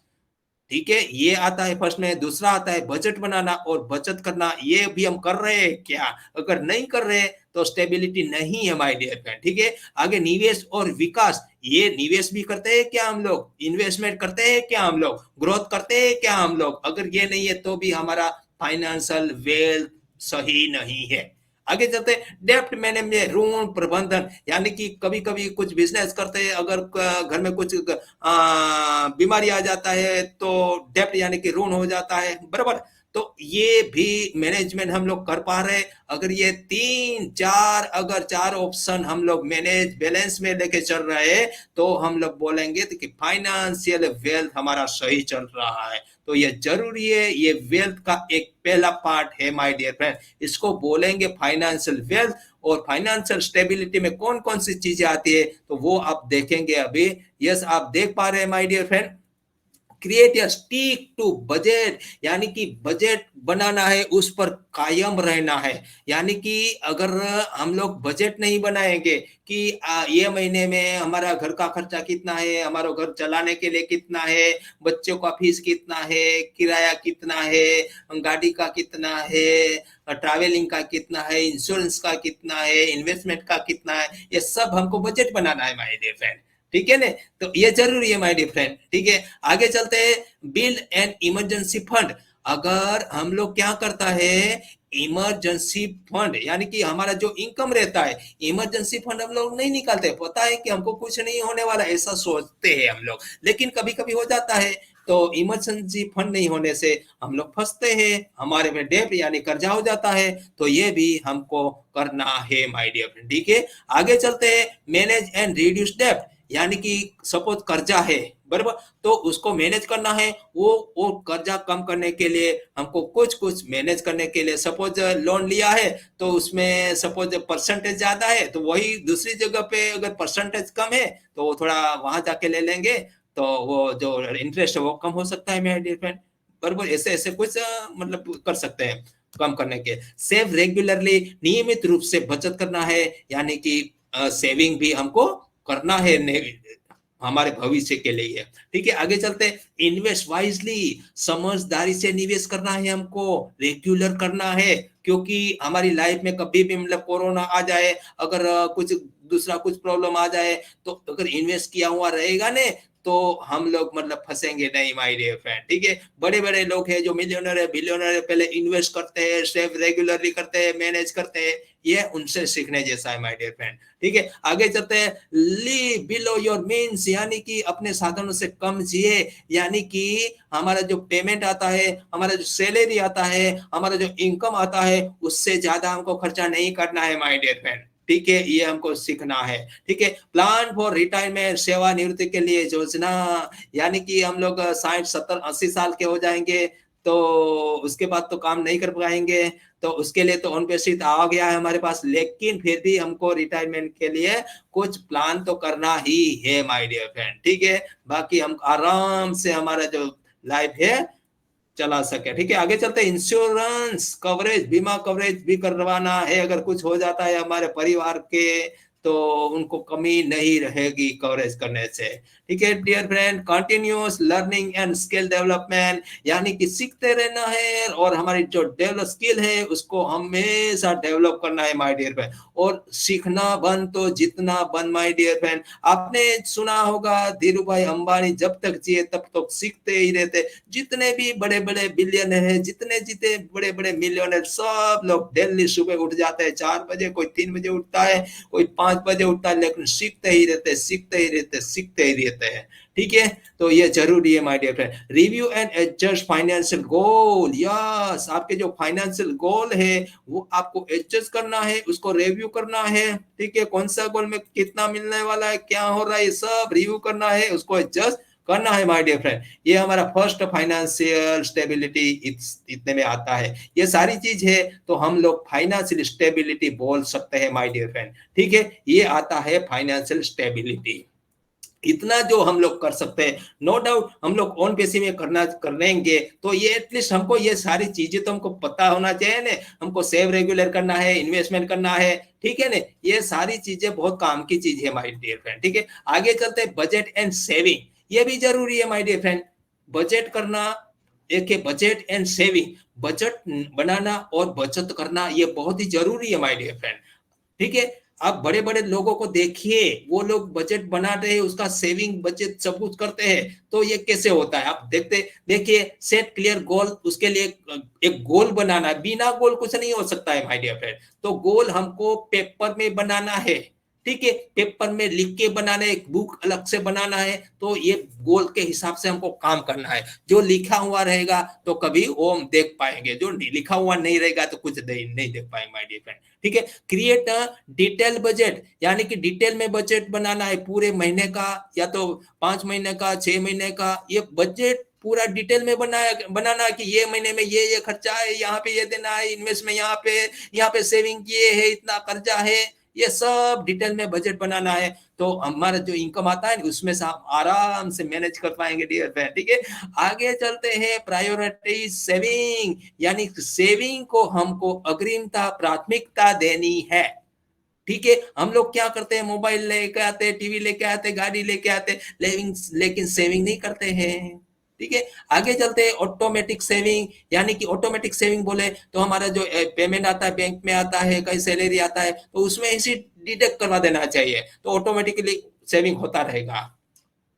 ठीक है। ये आता है फर्स्ट में। दूसरा आता है बजट बनाना और बचत करना, ये भी हम कर रहे हैं क्या। अगर नहीं कर रहे तो स्टेबिलिटी नहीं है माय डियर फ्रेंड, ठीक है। आगे निवेश और विकास, ये निवेश भी करते हैं क्या हम लोग, इन्वेस्टमेंट करते हैं क्या हम लोग, ग्रोथ करते हैं क्या हम लोग। अगर ये नहीं है तो भी हमारा फाइनेंशियल वेल्थ सही नहीं है। आगे चलते डेप्ट मैनेजमेंट, ऋण प्रबंधन, यानी कि कभी कभी कुछ बिजनेस करते हैं, अगर घर में कुछ बीमारी आ जाता है तो डेप्ट यानी कि ऋण हो जाता है, बराबर। तो ये भी मैनेजमेंट हम लोग कर पा रहे हैं। अगर ये तीन चार, अगर चार ऑप्शन हम लोग मैनेज बैलेंस में लेके चल रहे हैं तो हम लोग बोलेंगे कि फाइनेंशियल वेल्थ हमारा सही चल रहा है। तो ये जरूरी है, ये वेल्थ का एक पहला पार्ट है माय डियर फ्रेंड, इसको बोलेंगे फाइनेंशियल वेल्थ। और फाइनेंशियल स्टेबिलिटी में कौन कौन सी चीजें आती है तो वो आप देखेंगे अभी। यस, आप देख पा रहे हैं माय डियर फ्रेंड, क्रिएट या स्टिक टू बजट, यानी कि बजट बनाना है, उस पर कायम रहना है। यानी कि अगर हम लोग बजट नहीं बनाएंगे कि ये महीने में हमारा घर का खर्चा कितना है, हमारा घर चलाने के लिए कितना है, बच्चों का फीस कितना है, किराया कितना है, गाड़ी का कितना है, ट्रैवलिंग का कितना है, इंश्योरेंस का कितना है, इन्वेस्टमेंट का कितना है, ये सब हमको बजट बनाना है माय डियर फ्रेंड, ठीक है ना। तो ये जरूरी है माय डियर फ्रेंड, ठीक है। आगे चलते हैं, बिल्ड एन इमरजेंसी फंड। अगर हम लोग क्या करता है, इमरजेंसी फंड यानी कि हमारा जो इनकम रहता है, इमरजेंसी फंड हम लोग नहीं निकालते, पता है कि हमको कुछ नहीं होने वाला, ऐसा सोचते हैं हम लोग, लेकिन कभी कभी हो जाता है। तो इमरजेंसी फंड नहीं होने से हम लोग फंसते हैं, हमारे में डेब्ट यानी कर्जा हो जाता है। तो ये भी हमको करना है माय डियर फ्रेंड, ठीक है। आगे चलते हैं, मैनेज एंड रिड्यूस डेब्ट, यानी कि सपोज कर्जा है, बराबर, तो उसको मैनेज करना है। वो कर्जा कम करने के लिए हमको कुछ कुछ मैनेज करने के लिए, सपोज लोन लिया है तो उसमें सपोज परसेंटेज ज्यादा है तो वही दूसरी जगह पे अगर परसेंटेज कम है तो वो थोड़ा वहां जाके ले लेंगे, तो वो जो इंटरेस्ट है वो कम हो सकता है मेरे डियर फ्रेंड, बराबर। ऐसे ऐसे कुछ मतलब कर सकते हैं कम करने के। सेव रेगुलरली, नियमित रूप से बचत करना है, यानी कि सेविंग भी हमको करना है हमारे भविष्य के लिए, ठीक है। आगे चलते हैं, इन्वेस्ट वाइजली, समझदारी से निवेश करना है हमको, रेगुलर करना है, क्योंकि हमारी लाइफ में कभी भी मतलब कोरोना आ जाए, अगर कुछ दूसरा कुछ प्रॉब्लम आ जाए, तो अगर इन्वेस्ट किया हुआ रहेगा ने तो हम लोग मतलब फंसेंगे नहीं माय डियर फ्रेंड, ठीक है। बड़े बड़े लोग हैं जो मिलियनर है, बिलियनर है, पहले इन्वेस्ट करते हैं, सेव रेगुलरली करते हैं, मैनेज करते हैं, ये उनसे सीखने जैसा है माय डियर फ्रेंड, ठीक है। आगे चलते हैं, लिव बिलो योर मीन्स, यानी कि अपने साधनों से कम जिए, यानी कि हमारा जो पेमेंट आता है, हमारा जो सैलरी आता है, हमारा जो इनकम आता है, उससे ज्यादा हमको खर्चा नहीं करना है माय डियर फ्रेंड, ठीक है। ये हमको सीखना है, ठीक है। प्लान फॉर रिटायरमेंट, सेवानिवृत्ति के लिए योजना, यानी कि हम लोग 60 70 80 साल के हो जाएंगे तो उसके बाद तो काम नहीं कर पाएंगे, तो उसके लिए तो ऑन बेसिस आ गया है हमारे पास, लेकिन फिर भी हमको रिटायरमेंट के लिए कुछ प्लान तो करना ही है माय डियर फ्रेंड, ठीक है। बाकी हम आराम से हमारा जो लाइफ है चला सके, ठीक है। आगे चलते, इंश्योरेंस कवरेज, बीमा कवरेज भी करवाना है, अगर कुछ हो जाता है हमारे परिवार के तो उनको कमी नहीं रहेगी कवरेज करने से, ठीक है dear friend. Continuous learning and skill development, यानी कि सीखते रहना है और हमारी जो डेवलप स्किल है उसको हमेशा डेवलप करना है माय डियर फ्रेंड। और सीखना बंद तो जितना बंद माय डियर फ्रेंड, आपने सुना होगा धीरू भाई अंबानी जब तक जिए तब तक सीखते ही रहते। जितने भी बड़े बड़े बिलियनर है, जितने जितने बड़े बड़े मिलियनर, सब लोग डेली सुबह उठ जाते हैं 4 बजे, कोई 3 बजे उठता है, कोई 5 बजे उठता है, लेकिन सीखते ही रहते, सीखते ही रहते, सीखते ही रहते हैं, ठीक है, तो ये जरूरी है my dear friend. Review and adjust financial goal, yes, आपके जो फाइनेंशियल गोल है वो आपको एडजस्ट करना है, उसको रिव्यू करना है, ठीक है, कौन सा गोल में कितना मिलने वाला है, क्या हो रहा है, सब रिव्यू करना है, उसको एडजस्ट करना है माय डियर फ्रेंड। ये हमारा फर्स्ट फाइनेंशियल स्टेबिलिटी इतने में आता है। ये सारी चीज है तो हम लोग फाइनेंशियल स्टेबिलिटी बोल सकते हैं माय डियर फ्रेंड, ठीक है, ये आता है फाइनेंशियल स्टेबिलिटी। इतना जो हम लोग कर सकते हैं, नो डाउट हम लोग ऑन बेसिस में करेंगे तो ये एटलीस्ट हमको ये सारी चीजें तो हमको पता होना चाहिए ना, हमको सेव रेगुलर करना है, इन्वेस्टमेंट करना है, ठीक है ना, ये सारी चीजें बहुत काम की चीज है माय डियर फ्रेंड, ठीक है। आगे चलते हैं बजट एंड सेविंग, ये भी जरूरी है माय डियर फ्रेंड, बजट करना, एक है बजट एंड सेविंग, बजट बनाना और बचत करना ये बहुत ही जरूरी है माय डियर फ्रेंड, ठीक है। आप बड़े बड़े लोगों को देखिए, वो लोग बजट बनाते हैं, उसका सेविंग बजट सब कुछ करते हैं, तो ये कैसे होता है आप देखते देखिए। सेट क्लियर गोल, उसके लिए एक गोल बनाना है, बिना गोल कुछ नहीं हो सकता है माय डियर फ्रेंड। तो गोल हमको पेपर में बनाना है, ठीक है, पेपर में लिख के बनाना है, एक बुक अलग से बनाना है, तो ये गोल के हिसाब से हमको काम करना है। जो लिखा हुआ रहेगा तो कभी वो हम देख पाएंगे, जो लिखा हुआ नहीं रहेगा तो कुछ नहीं देख पाएंगे माय डियर फ्रेंड, ठीक है। क्रिएट अ डिटेल बजट, यानी कि डिटेल में बजट बनाना है, पूरे महीने का या तो 5 महीने का, 6 महीने का, ये बजट पूरा डिटेल में बनाना कि ये महीने में ये खर्चा है, यहाँ पे ये देना है, इन्वेस्ट में यहाँ पे सेविंग किए है, इतना कर्जा है, ये सब डिटेल में बजट बनाना है। तो हमारा जो इनकम आता है उसमें से आप आराम से मैनेज कर पाएंगे डियर फ्रेंड, ठीक है। आगे चलते हैं प्रायोरिटी सेविंग, यानी सेविंग को हमको अग्रिमता, प्राथमिकता देनी है, ठीक है। हम लोग क्या करते हैं, मोबाइल लेके आते हैं, टीवी लेके आते हैं, गाड़ी लेके आते हैं, लेकिन सेविंग नहीं करते हैं, ठीक है। आगे चलते हैं ऑटोमेटिक सेविंग, यानी कि ऑटोमेटिक सेविंग बोले तो हमारा जो पेमेंट आता है बैंक में आता है, कहीं सैलरी आता है तो उसमें इसी डिडक्ट करवा देना चाहिए, तो ऑटोमेटिकली सेविंग होता रहेगा,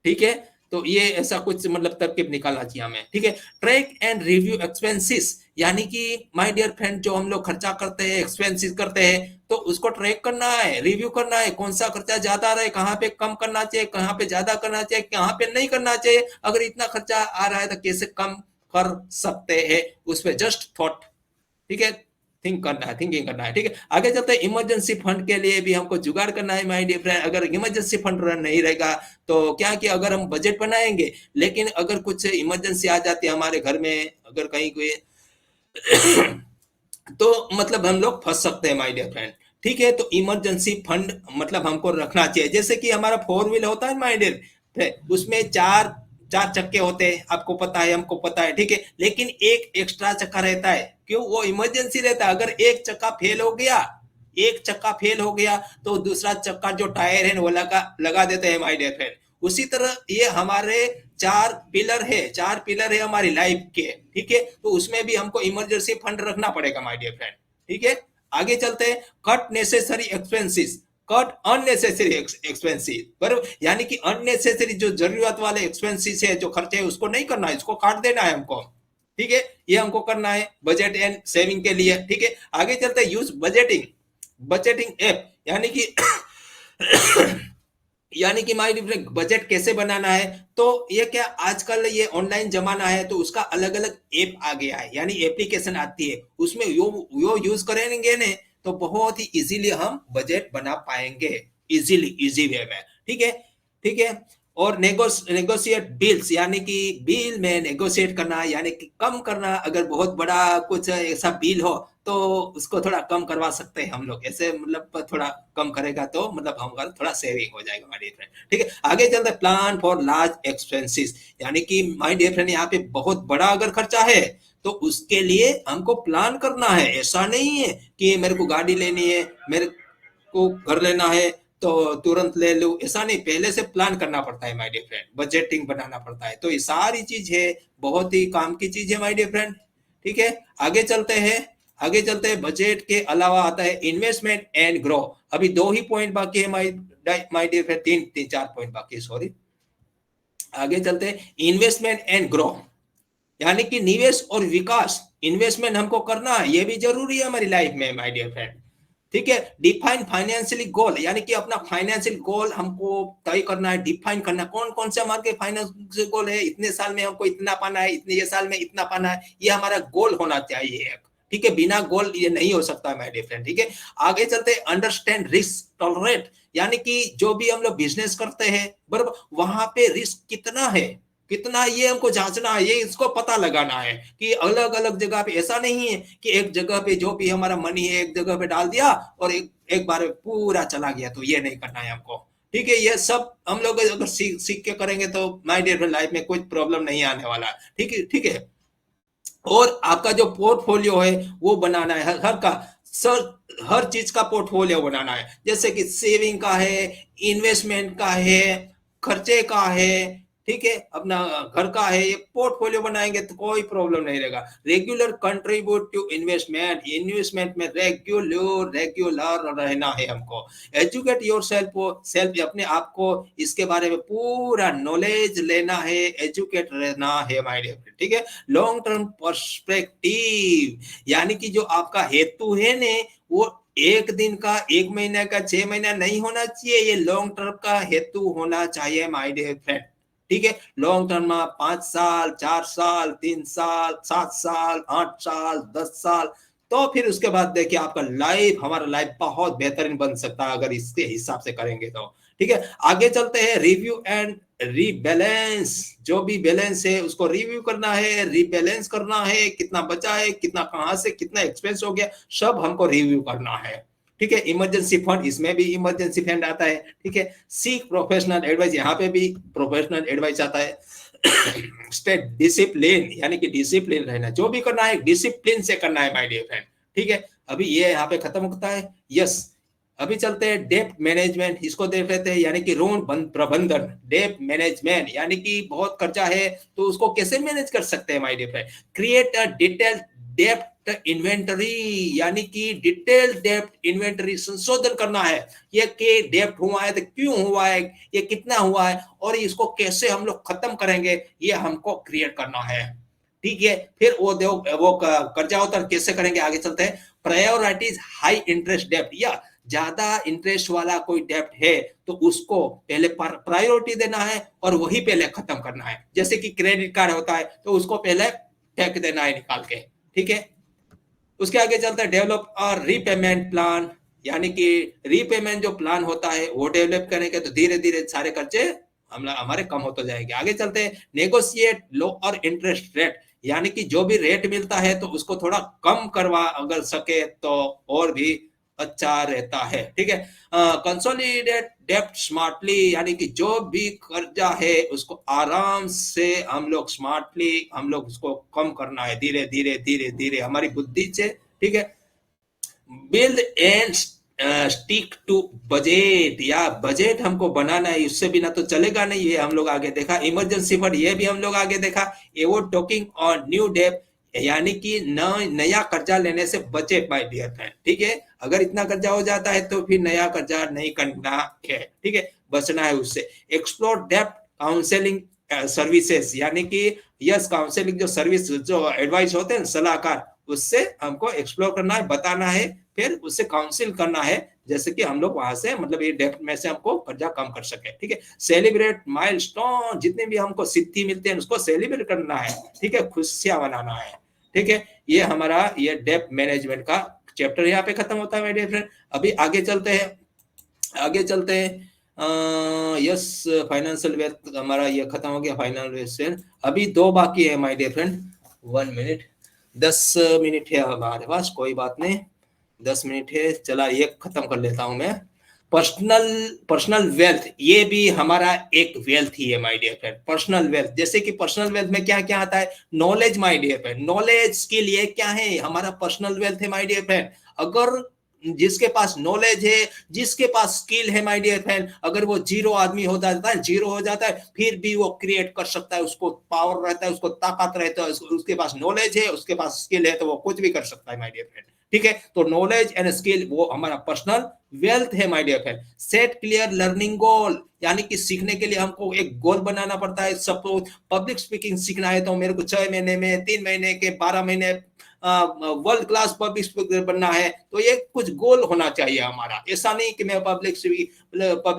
ठीक है। तो ये ऐसा कुछ मतलब तरकीब निकालना चाहिए हमें, ठीक है। ट्रैक एंड रिव्यू एक्सपेंसेस, यानी कि माय डियर फ्रेंड जो हम लोग खर्चा करते हैं, एक्सपेंसेस करते हैं, तो उसको ट्रैक करना है, रिव्यू करना है, कौन सा खर्चा ज्यादा रहे, कहाँ पे कम करना चाहिए, कहाँ पे ज्यादा करना चाहिए, कहाँ पे नहीं करना चाहिए, अगर इतना खर्चा आ रहा है तो कैसे कम कर सकते हैं, उस पर जस्ट थॉट, ठीक है, थिंकिंग करना है, ठीक है। आगे चलते हैं इमरजेंसी फंड के लिए भी हमको जुगाड़ करना है माय डियर फ्रेंड। अगर इमरजेंसी फंड नहीं रहेगा तो क्या कि अगर हम बजट बनाएंगे लेकिन अगर कुछ इमरजेंसी आ जाती है हमारे घर में, अगर कहीं कोई तो मतलब हम लोग फंस सकते हैं माय डियर फ्रेंड, ठीक है। तो इमरजेंसी फंड मतलब हमको रखना चाहिए, जैसे कि हमारा 4 व्हील होता है माय डियर, उसमें चार चार चक्के होते हैं, आपको पता है, हमको पता है, ठीक है, लेकिन एक एक्स्ट्रा चक्का रहता है, क्यों, वो इमरजेंसी रहता है। अगर एक चक्का फेल हो गया, एक चक्का फेल हो गया तो दूसरा चक्का जो टायर है वो लगा देते हैं माय डियर फ्रेंड। उसी तरह ये हमारे चार पिलर है हमारी लाइफ के, ठीक है, तो उसमें भी हमको इमरजेंसी फंड रखना पड़ेगा माय डियर फ्रेंड, ठीक है। आगे चलते हैं cut necessary expenses, cut unnecessary expenses, बराबर, यानी कि अननेसेसरी जो जरूरत वाले एक्सपेंसेस है, जो खर्चे है, उसको नहीं करना है, इसको काट देना है हमको, ठीक है, ये हमको करना है बजट एंड सेविंग के लिए, ठीक है। आगे चलते हैं यूज बजटिंग ऐप, यानी कि यानी कि माय डिफरेंट बजट कैसे बनाना है, तो ये क्या आजकल ये ऑनलाइन जमाना है तो उसका अलग अलग ऐप आ गया है, यानी एप्लीकेशन आती है, उसमें यो यूज करेंगे ने तो बहुत ही इजीली हम बजट बना पाएंगे, इजी वे में, ठीक है, ठीक है। और नेगोशिएट बिल्स, यानी कि बिल में नेगोशिएट करना, यानी कि कम करना, अगर बहुत बड़ा कुछ ऐसा बिल हो तो उसको थोड़ा कम करवा सकते हैं हम लोग, ऐसे मतलब थोड़ा कम करेगा तो मतलब हमारा थोड़ा सेविंग हो जाएगा माय डियर फ्रेंड, ठीक है। आगे चलते हैं प्लान फॉर लार्ज एक्सपेंसेस, यानी कि माय डियर फ्रेंड यहाँ पे बहुत बड़ा अगर खर्चा है तो उसके लिए हमको प्लान करना है, ऐसा नहीं है कि मेरे को गाड़ी लेनी है, मेरे को घर लेना है तो तुरंत ले लो, ऐसा नहीं, पहले से प्लान करना पड़ता है माय डियर फ्रेंड, बजटिंग बनाना पड़ता है, तो ये सारी चीज है, बहुत ही काम की चीज है माय डियर फ्रेंड, ठीक है। आगे चलते हैं बजट के अलावा आता है इन्वेस्टमेंट एंड ग्रो, अभी 2 ही पॉइंट बाकी है माय डियर फ्रेंड, तीन चार पॉइंट बाकी है, सॉरी। आगे चलते हैं इन्वेस्टमेंट एंड ग्रो, यानी कि निवेश और विकास, इन्वेस्टमेंट हमको करना है, ये भी जरूरी है हमारी लाइफ में माय डियर फ्रेंड, ठीक है। डिफाइन फाइनेंशियली गोल, यानी कि अपना फाइनेंशियल गोल हमको तय करना है, डिफाइन करना है कौन कौन से हमारे फाइनेंशियल गोल है, इतने साल में हमको इतना पाना है, इतने ये साल में इतना पाना है, ये हमारा गोल होना चाहिए। ठीक है, बिना गोल ये नहीं हो सकता है माय डियर फ्रेंड। ठीक है, आगे चलते अंडरस्टैंड रिस्क टॉलरेट, यानी कि जो भी हम लोग बिजनेस करते हैं बराबर, वहां पे रिस्क कितना है, कितना ये हमको जांचना है, ये इसको पता लगाना है कि अलग अलग जगह पे ऐसा नहीं है कि एक जगह पे जो भी हमारा मनी है एक जगह पे डाल दिया और एक बार में पूरा चला गया, तो ये नहीं करना है हमको। ठीक है, ये सब हम लोग अगर सीख के करेंगे तो माय डियर लाइफ में कोई प्रॉब्लम नहीं आने वाला। ठीक है, ठीक है। और आपका जो पोर्टफोलियो है वो बनाना है, हर का सर हर चीज का पोर्टफोलियो बनाना है, जैसे कि सेविंग का है, इन्वेस्टमेंट का है, खर्चे का है, ठीक है, अपना घर का है, ये पोर्टफोलियो बनाएंगे तो कोई प्रॉब्लम नहीं रहेगा। Regular contribute to investment, investment में रेगुलर रेगुलर रहना है हमको। एजुकेट योर सेल्फ, अपने आप को इसके बारे में पूरा नॉलेज लेना है, एजुकेट रहना है माय डियर फ्रेंड। ठीक है, लॉन्ग टर्म पर्सपेक्टिव, यानी कि जो आपका हेतु है ने वो एक दिन का, एक महीने का, 6 महीना नहीं होना चाहिए, ये लॉन्ग टर्म का हेतु होना चाहिए माय डियर फ्रेंड। ठीक है, लॉन्ग टर्म में 5 साल, 4 साल, 3 साल, 7 साल, 8 साल, 10 साल, तो फिर उसके बाद देखिए आपका लाइफ, हमारा लाइफ बहुत बेहतरीन बन सकता है अगर इसके हिसाब से करेंगे तो। ठीक है, आगे चलते हैं रिव्यू एंड रीबैलेंस, जो भी बैलेंस है उसको रिव्यू करना है, रीबैलेंस करना है, कितना बचा है, कितना कहां से कितना एक्सपेंस हो गया, सब हमको रिव्यू करना है। ठीक है, इमरजेंसी फंड, इसमें भी इमरजेंसी फंड आता है। ठीक है, सीक प्रोफेशनल एडवाइस, यहाँ पे भी प्रोफेशनल एडवाइस आता है। स्टे डिसिप्लिन, यानी कि डिसिप्लिन रहना, जो भी करना है डिसिप्लिन से करना है माय डियर फ्रेंड। ठीक है, अभी ये यहाँ पे खत्म होता है। यस, अभी चलते हैं डेप्ट मैनेजमेंट, इसको देख लेते हैं, यानी कि ऋण प्रबंधन। डेप्ट मैनेजमेंट यानी कि बहुत कर्जा है तो उसको कैसे मैनेज कर सकते हैं my dear friend. Create a detailed डेप्ट इन्वेंटरी, यानी कि डिटेल डेप्ट इन्वेंटरी संशोधन करना है, ये के डेप्ट हुआ है तो क्यों हुआ है, ये कितना हुआ है और इसको कैसे हम लोग खत्म करेंगे, ये हमको क्रिएट करना है। ठीक है, फिर वो कर्जा उतर कैसे करेंगे, आगे चलते हैं। प्रायोरिटीज हाई इंटरेस्ट डेप्ट, या ज्यादा इंटरेस्ट वाला कोई डेप्ट है तो उसको पहले प्रायोरिटी देना है और वही पहले खत्म करना है। जैसे कि क्रेडिट कार्ड होता है तो उसको पहले फेंक देना है निकाल के। ठीक है, उसके आगे चलता है डेवलप और रीपेमेंट प्लान, यानी कि रीपेमेंट जो प्लान होता है वो डेवलप करेंगे तो धीरे धीरे सारे खर्चे हमारे कम होते जाएंगे। आगे चलते हैं नेगोशिएट लो और इंटरेस्ट रेट, यानी कि जो भी रेट मिलता है तो उसको थोड़ा कम करवा अगर सके तो और भी अच्छा रहता है। ठीक है, कंसोलिडेट डेप्ट स्मार्टली, यानी कि जो भी कर्जा है उसको आराम से हम लोग स्मार्टली हम लोग उसको कम करना है, धीरे धीरे धीरे धीरे हमारी बुद्धि से। ठीक है, build and stick to budget, या बजट हमको बनाना है, इससे बिना तो चलेगा नहीं, ये हम लोग आगे देखा। इमरजेंसी फंड, ये भी हम लोग आगे देखा। Avoid talking on new debt, यानी कि नया कर्जा लेने से बचे माय डियर फ्रेंड। ठीक है, अगर इतना कर्जा हो जाता है तो फिर नया कर्जा नहीं करना है। ठीक है, बचना है उससे। एक्सप्लोर डेप्ट काउंसलिंग सर्विसेज, यानी कि यस काउंसलिंग जो सर्विस जो एडवाइस होते हैं सलाहकार, उससे हमको एक्सप्लोर करना है, बताना है, फिर उससे काउंसिल करना है, जैसे कि हम लोग वहां से मतलब ये डेप्ट में से हमको कर्जा कम कर सके। ठीक है, सेलिब्रेट माइलस्टोन, जितने भी हमको सिद्धि मिलते हैं उसको सेलिब्रेट करना है। ठीक है, खुशियां मनाना है। ठीक है, ये हमारा ये डेप्ट मैनेजमेंट का चैप्टर यहाँ पे खत्म होता है मेरे डियर फ्रेंड। अभी आगे चलते हैं, आगे चलते हैं। यस, फाइनेंशियल वेल्थ हमारा ये खत्म हो गया, फाइनल वेल्थ। अभी 2 बाकी है my dear friend. 1 minute, 10 minute है हमारे पास, कोई बात नहीं, 10 मिनट है, चला ये खत्म कर लेता हूं मैं। पर्सनल पर्सनल वेल्थ, ये भी हमारा एक वेल्थ ही है my dear friend. Personal wealth, जैसे कि पर्सनल वेल्थ में क्या क्या आता है, knowledge my dear friend, knowledge के लिए क्या है हमारा पर्सनल वेल्थ है माय डियर फ्रेंड। अगर जिसके पास नॉलेज है, जिसके पास स्किल है माय डियर फ्रेंड, अगर वो जीरो आदमी हो जाता है, जीरो हो जाता है, फिर भी वो क्रिएट कर सकता है, उसको पावर रहता है, उसको ताकत रहता है, उसके पास नॉलेज है, उसके पास स्किल है, तो वो कुछ भी कर सकता है माय डियर फ्रेंड। ठीक है, तो नॉलेज एंड स्किल वो हमारा पर्सनल वेल्थ है my dear friend. Set clear learning goal, यानी कि सीखने के लिए हमको एक गोल बनाना पड़ता है। सपोज पब्लिक स्पीकिंग सीखना है तो मेरे को 6 महीने में, 3 महीने के, 12 महीने वर्ल्ड क्लास पब्लिक स्पीकर बनना है, तो ये कुछ गोल होना चाहिए हमारा। ऐसा नहीं कि मैं पब्लिक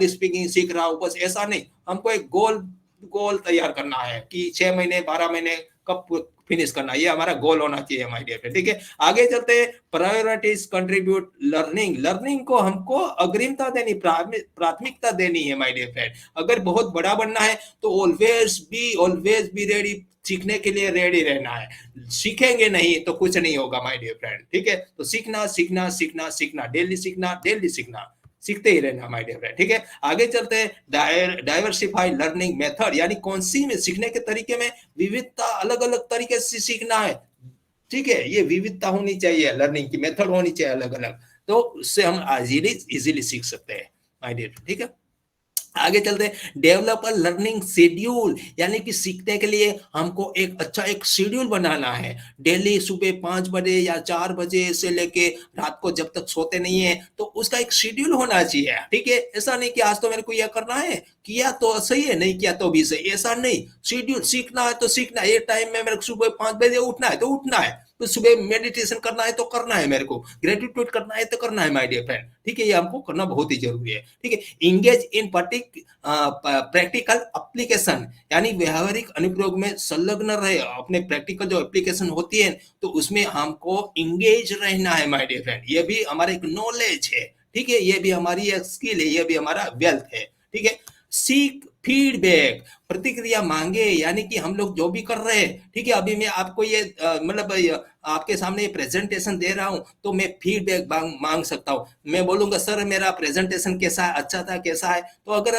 स्पीकिंग सीख रहा हूँ बस, ऐसा नहीं। हमको एक गोल गोल तैयार करना है कि 6 महीने 12 महीने कब फिनिश करना, ये हमारा गोल होना चाहिए माय डियर फ्रेंड। ठीक है, आगे चलते हैं। प्रायोरिटीज कंट्रीब्यूट लर्निंग, लर्निंग को हमको अग्रिमता देनी, प्राथमिकता देनी है माय डियर फ्रेंड। अगर बहुत बड़ा बनना है तो ऑलवेज बी रेडी, सीखने के लिए रेडी रहना है। सीखेंगे नहीं तो कुछ नहीं होगा माय डियर फ्रेंड। ठीक है, तो सीखना सीखना सीखना सीखना, डेली सीखना डेली सीखना, सीखते ही रहना माय डियर फ्रेंड। ठीक है, आगे चलते हैं। डाइवर्सिफाई लर्निंग मेथड, यानी कौन सी में सीखने के तरीके में विविधता, अलग अलग तरीके से सीखना है। ठीक है, ये विविधता होनी चाहिए, लर्निंग की मेथड होनी चाहिए अलग अलग, तो उससे हम इजीली सीख सकते हैं माय डियर। ठीक है, आगे चलते हैं। डेवलप अ लर्निंग शेड्यूल, यानी कि सीखने के लिए हमको एक अच्छा एक शेड्यूल बनाना है। डेली सुबह 5 बजे या 4 बजे से लेके रात को जब तक सोते नहीं है, तो उसका एक शेड्यूल होना चाहिए। ठीक है, ऐसा नहीं कि आज तो मेरे को यह करना है, किया तो सही है, नहीं किया तो भी सही, ऐसा नहीं। शेड्यूल, सीखना है तो सीखना है। ये टाइम में मेरे को सुबह 5 बजे उठना है तो उठना है, तो सुबह मेडिटेशन करना है तो करना है, मेरे को ग्रेटिट्यूड करना है तो करना है माय डियर फ्रेंड। ठीक है, ये हमको करना बहुत ही जरूरी है। ठीक है, इंगेज इन प्रैक्टिकल एप्लीकेशन, यानी व्यवहारिक अनुप्रयोग में संलग्न रहे। अपने प्रैक्टिकल जो एप्लीकेशन होती है तो उसमें हमको इंगेज रहना है माय डियर फ्रेंड। ये भी हमारा एक नॉलेज है। ठीक है, ये भी हमारी एक स्किल है, ये भी हमारा वेल्थ है। ठीक है, सीक फीडबैक, प्रतिक्रिया मांगे, यानी कि हम लोग जो भी कर रहे हैं, ठीक है, अभी मैं आपको ये मतलब आपके सामने ये प्रेजेंटेशन दे रहा हूं, तो मैं फीडबैक मांग सकता हूं। मैं बोलूंगा सर मेरा प्रेजेंटेशन कैसा है, अच्छा था, कैसा है, तो अगर